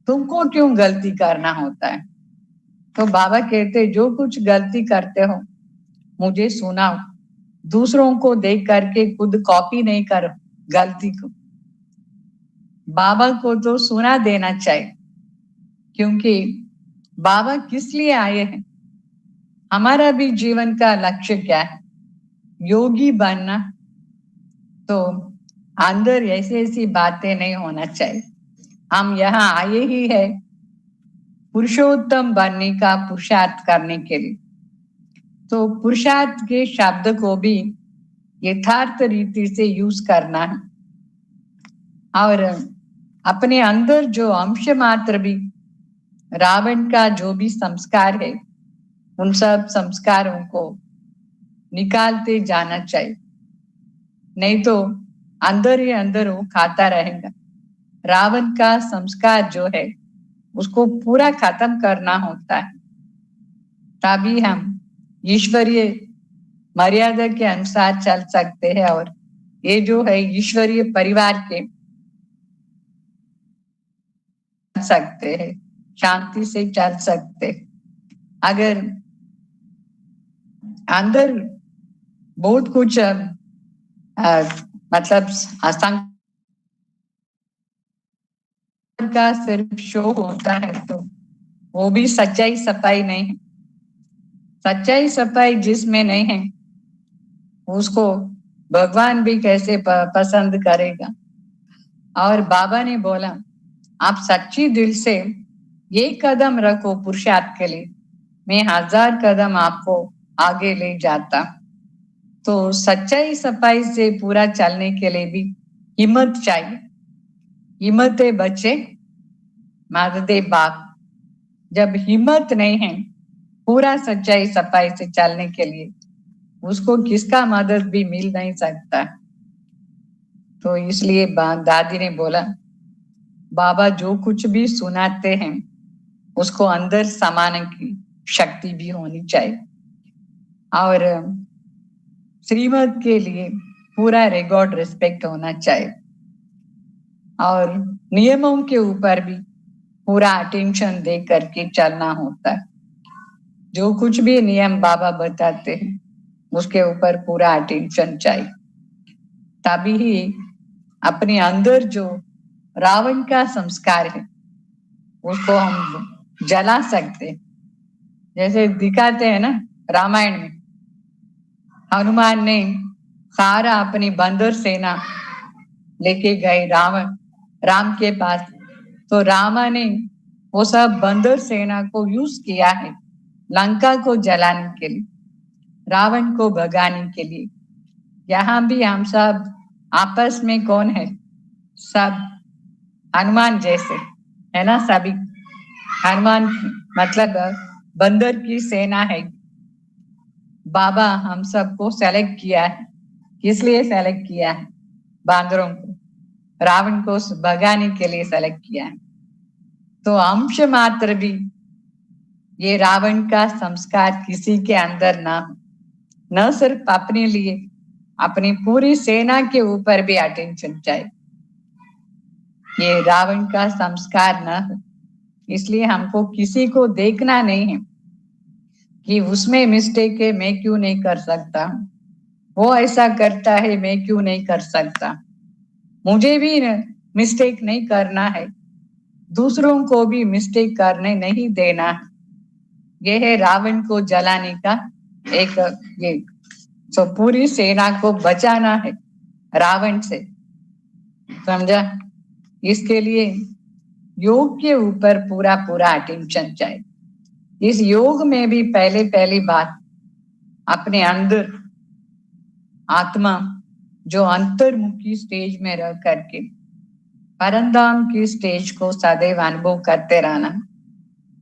Speaker 3: तुमको क्यों गलती करना होता है। तो बाबा कहते जो कुछ गलती करते हो मुझे सुनाओ, दूसरों को देख करके खुद कॉपी नहीं करो गलती को। बाबा को तो सुना देना चाहिए, क्योंकि बाबा किस लिए आए हैं। हमारा भी जीवन का लक्ष्य क्या है, योगी बनना। तो अंदर ऐसी ऐसी बातें नहीं होना चाहिए। हम यहाँ आए ही है पुरुषोत्तम बनने का पुरुषार्थ करने के लिए। तो पुरुषार्थ के शब्द को भी यथार्थ रीति से यूज करना है और अपने अंदर जो अंश मात्र भी रावण का जो भी संस्कार है उन सब संस्कारों को निकालते जाना चाहिए। नहीं तो अंदर ही अंदर वो खाता रहेगा। रावण का संस्कार जो है उसको पूरा खत्म करना होता है, तभी हम ईश्वरीय मर्यादा के अनुसार चल सकते हैं और ये जो है ईश्वरीय परिवार के सकते हैं, शांति से चल सकते। अगर अंदर बहुत कुछ मतलब असंग का सिर्फ शो होता है तो वो भी सच्चाई सफाई नहीं है। सच्चाई सफाई जिसमें नहीं है उसको भगवान भी कैसे पसंद करेगा। और बाबा ने बोला आप सच्ची दिल से एक कदम रखो पुरुषार्थ के लिए, मैं 1000 कदम आपको आगे ले जाता। तो सच्चाई सफाई से पूरा चलने के लिए भी हिम्मत चाहिए। हिम्मत है बच्चे, मदद है बाप। जब हिम्मत नहीं है पूरा सच्चाई सफाई से चलने के लिए, उसको किसका मदद भी मिल नहीं सकता। तो इसलिए दादी ने बोला बाबा जो कुछ भी सुनाते हैं उसको अंदर समाने की शक्ति भी होनी चाहिए और श्रीमत के लिए पूरा रिकॉर्ड रिस्पेक्ट होना चाहिए और नियमों के ऊपर भी पूरा अटेंशन दे करके चलना होता है। जो कुछ भी नियम बाबा बताते हैं उसके ऊपर पूरा अटेंशन चाहिए, तभी ही अपने अंदर जो रावण का संस्कार है उसको हम जला सकते। जैसे दिखाते हैं ना रामायण में, हनुमान ने सारा अपनी बंदर सेना लेके गए राम के पास, तो रामा ने वो सब बंदर सेना को यूज किया है लंका को जलाने के लिए, रावण को भगाने के लिए। यहाँ भी हम सब आपस में कौन है, सब हनुमान जैसे है ना। सभी हनुमान मतलब बंदर की सेना है। बाबा हम सबको सेलेक्ट किया है, किस लिए सेलेक्ट किया है? बांदरों को, रावण को भगाने के लिए सेलेक्ट किया है। तो अंश मात्र भी ये रावण का संस्कार किसी के अंदर ना हो, न सिर्फ अपने लिए, अपनी पूरी सेना के ऊपर भी अटेंशन चाहिए। ये रावण का संस्कार न हो, इसलिए हमको किसी को देखना नहीं है कि उसमें मिस्टेक है मैं क्यों नहीं कर सकता, वो ऐसा करता है मैं क्यों नहीं कर सकता। मुझे भी मिस्टेक नहीं करना है, दूसरों को भी मिस्टेक करने नहीं देना है। ये है रावण को जलाने का एक ये, तो पूरी सेना को बचाना है रावण से, समझा। इसके लिए योग के ऊपर पूरा पूरा अटेंशन चाहिए। इस योग में भी पहली बात अपने अंदर आत्मा जो अंतर्मुखी स्टेज में रह करके परंधाम की स्टेज को सदैव अनुभव करते रहना।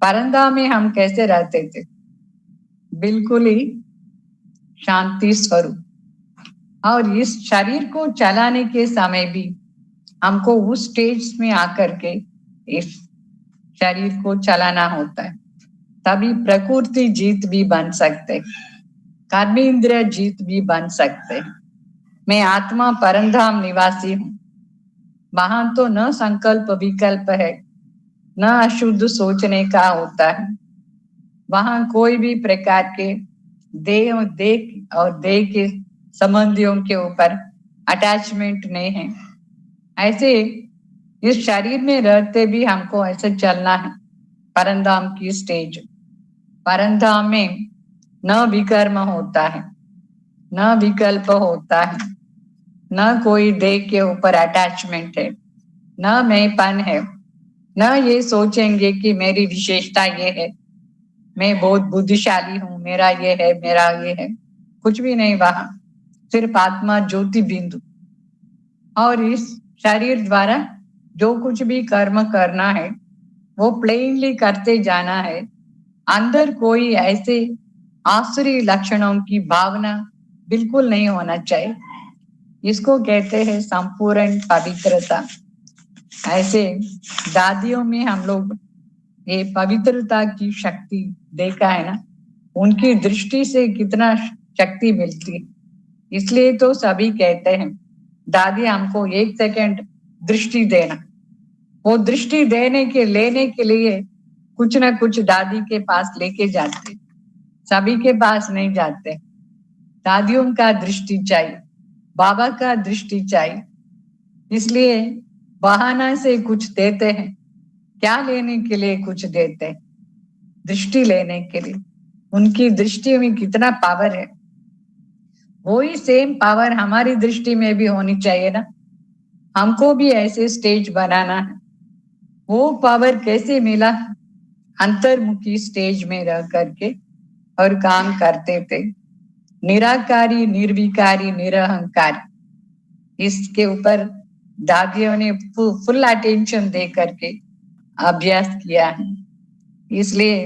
Speaker 3: परंधाम में हम कैसे रहते थे? बिल्कुल ही शांति स्वरूप, और इस शरीर को चलाने के समय भी हमको उस स्टेज में आकर के इस शरीर को चलाना होता है, तभी प्रकृति जीत भी बन सकते, कर्मेंद्रिय जीत भी बन सकते। मैं आत्मा परंधाम निवासी हूँ, वहां तो न संकल्प विकल्प है, न अशुद्ध सोचने का होता है। वहां कोई भी प्रकार के देह और देह के संबंधियों के ऊपर अटैचमेंट नहीं है। ऐसे इस शरीर में रहते भी हमको ऐसे चलना है। परंधाम की स्टेज, परंधाम में न विकर्म होता है, न विकल्प होता है, न कोई देह के ऊपर अटैचमेंट है, न मैंपन है, न ये सोचेंगे कि मेरी विशेषता ये है, मैं बहुत बुद्धिशाली हूँ, मेरा ये है, मेरा ये है, कुछ भी नहीं। वहां सिर्फ आत्मा ज्योति बिंदु, और इस शरीर द्वारा जो कुछ भी कर्म करना है वो प्लेनली करते जाना है। अंदर कोई ऐसे आसुरी लक्षणों की भावना बिल्कुल नहीं होना चाहिए। इसको कहते हैं संपूर्ण पवित्रता। ऐसे दादियों में हम लोग ये पवित्रता की शक्ति देखा है ना, उनकी दृष्टि से कितना शक्ति मिलती है। इसलिए तो सभी कहते हैं दादी हमको 1 सेकंड दृष्टि देना। वो दृष्टि लेने के लिए कुछ ना कुछ दादी के पास लेके जाते, सभी के पास नहीं जाते। दादियों का दृष्टि चाहिए, बाबा का दृष्टि चाहिए, इसलिए बहाना से कुछ देते हैं। क्या लेने के लिए कुछ देते हैं? दृष्टि लेने के लिए। उनकी दृष्टि में कितना पावर है, वही सेम पावर हमारी दृष्टि में भी होनी चाहिए ना। हमको भी ऐसे स्टेज बनाना है। वो पावर कैसे मिला? अंतर्मुखी स्टेज में रह करके और काम करते थे। निराकारी, निर्विकारी, निरहंकारी, इसके ऊपर दादियों ने फुल अटेंशन दे करके अभ्यास किया है। इसलिए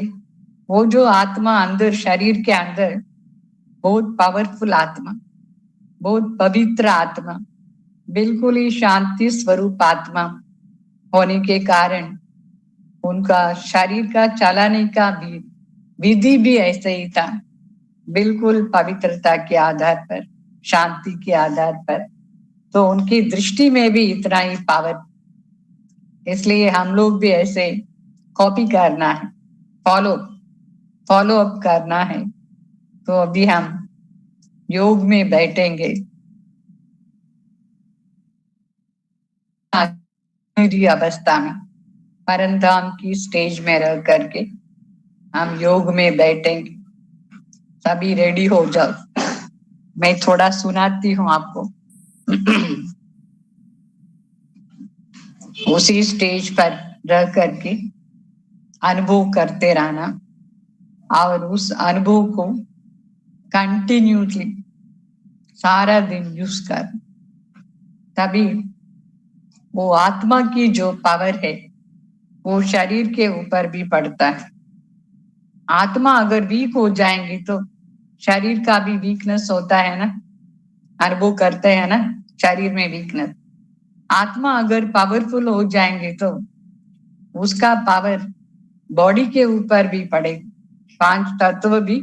Speaker 3: वो जो आत्मा अंदर, शरीर के अंदर बहुत पावरफुल आत्मा, बहुत पवित्र आत्मा, बिल्कुल ही शांति स्वरूप आत्मा होने के कारण उनका शरीर का चलाने का भी विधि भी ऐसे ही था, बिल्कुल पवित्रता के आधार पर, शांति के आधार पर। तो उनकी दृष्टि में भी इतना ही पावर। इसलिए हम लोग भी ऐसे कॉपी करना है, फॉलो अप करना है। तो अभी हम योग में बैठेंगे, मेरी अवस्था में परंधाम की स्टेज में रह करके हम योग में बैठेंगे। सभी रेडी हो जाओ, मैं थोड़ा सुनाती हूँ आपको। उसी स्टेज पर रह करके अनुभव करते रहना और उस अनुभव को कंटिन्यूसली सारा दिन यूज कर, तभी वो आत्मा की जो पावर है वो शरीर के ऊपर भी पड़ता है। आत्मा अगर वीक हो जाएंगी तो शरीर का भी वीकनेस होता है ना, अनुभव करते हैं ना शरीर में वीकनेस। आत्मा अगर पावरफुल हो जाएंगे तो उसका पावर बॉडी के ऊपर भी पड़ेगा। 5 तत्व भी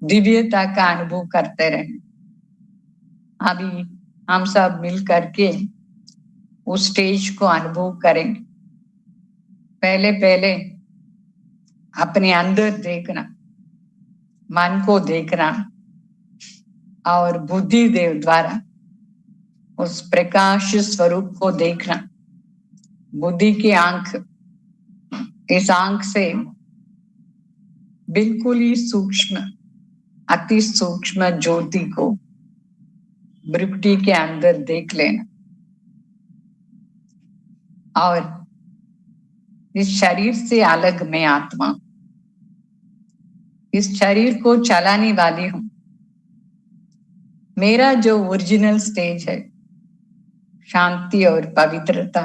Speaker 3: दिव्यता का अनुभव करते रहे। अभी हम सब मिल करके उस स्टेज को अनुभव करेंगे। पहले अपने अंदर देखना, मन को देखना और बुद्धि देव द्वारा उस प्रकाश स्वरूप को देखना। बुद्धि की आंख, इस आंख से बिल्कुल ही सूक्ष्म, अति सूक्ष्म ज्योति को भ्रुकुटी के अंदर देख लेना और इस शरीर से अलग मैं आत्मा, इस शरीर को चलाने वाली हूं। मेरा जो ओरिजिनल स्टेज है शांति और पवित्रता,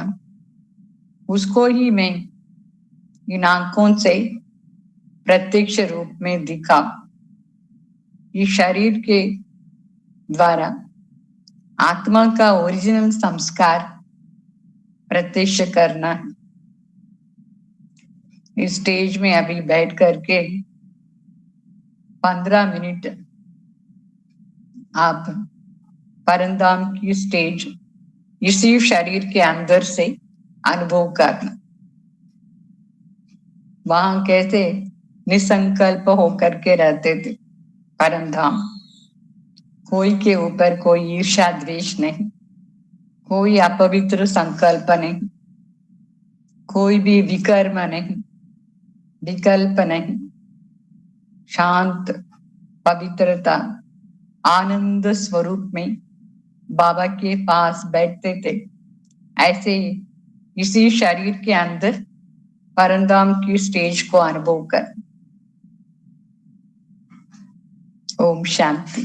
Speaker 3: उसको ही मैं इन आंखों से प्रत्यक्ष रूप में दिखा। इस शरीर के द्वारा आत्मा का ओरिजिनल संस्कार प्रत्यक्ष करना है। इस स्टेज में अभी बैठ करके 15 मिनट आप परंधाम की स्टेज इसी शरीर के अंदर से अनुभव करना। वहां कैसे निसंकल्प होकर के रहते थे परंधाम। कोई के ऊपर कोई ईर्ष्या द्वेष नहीं, कोई अपवित्र संकल्प नहीं, कोई भी विकर्म नहीं, विकल्प नहीं। शांत पवित्रता आनंद स्वरूप में बाबा के पास बैठते थे। ऐसे इसी शरीर के अंदर परंधाम की स्टेज को अनुभव कर। ओम शांति।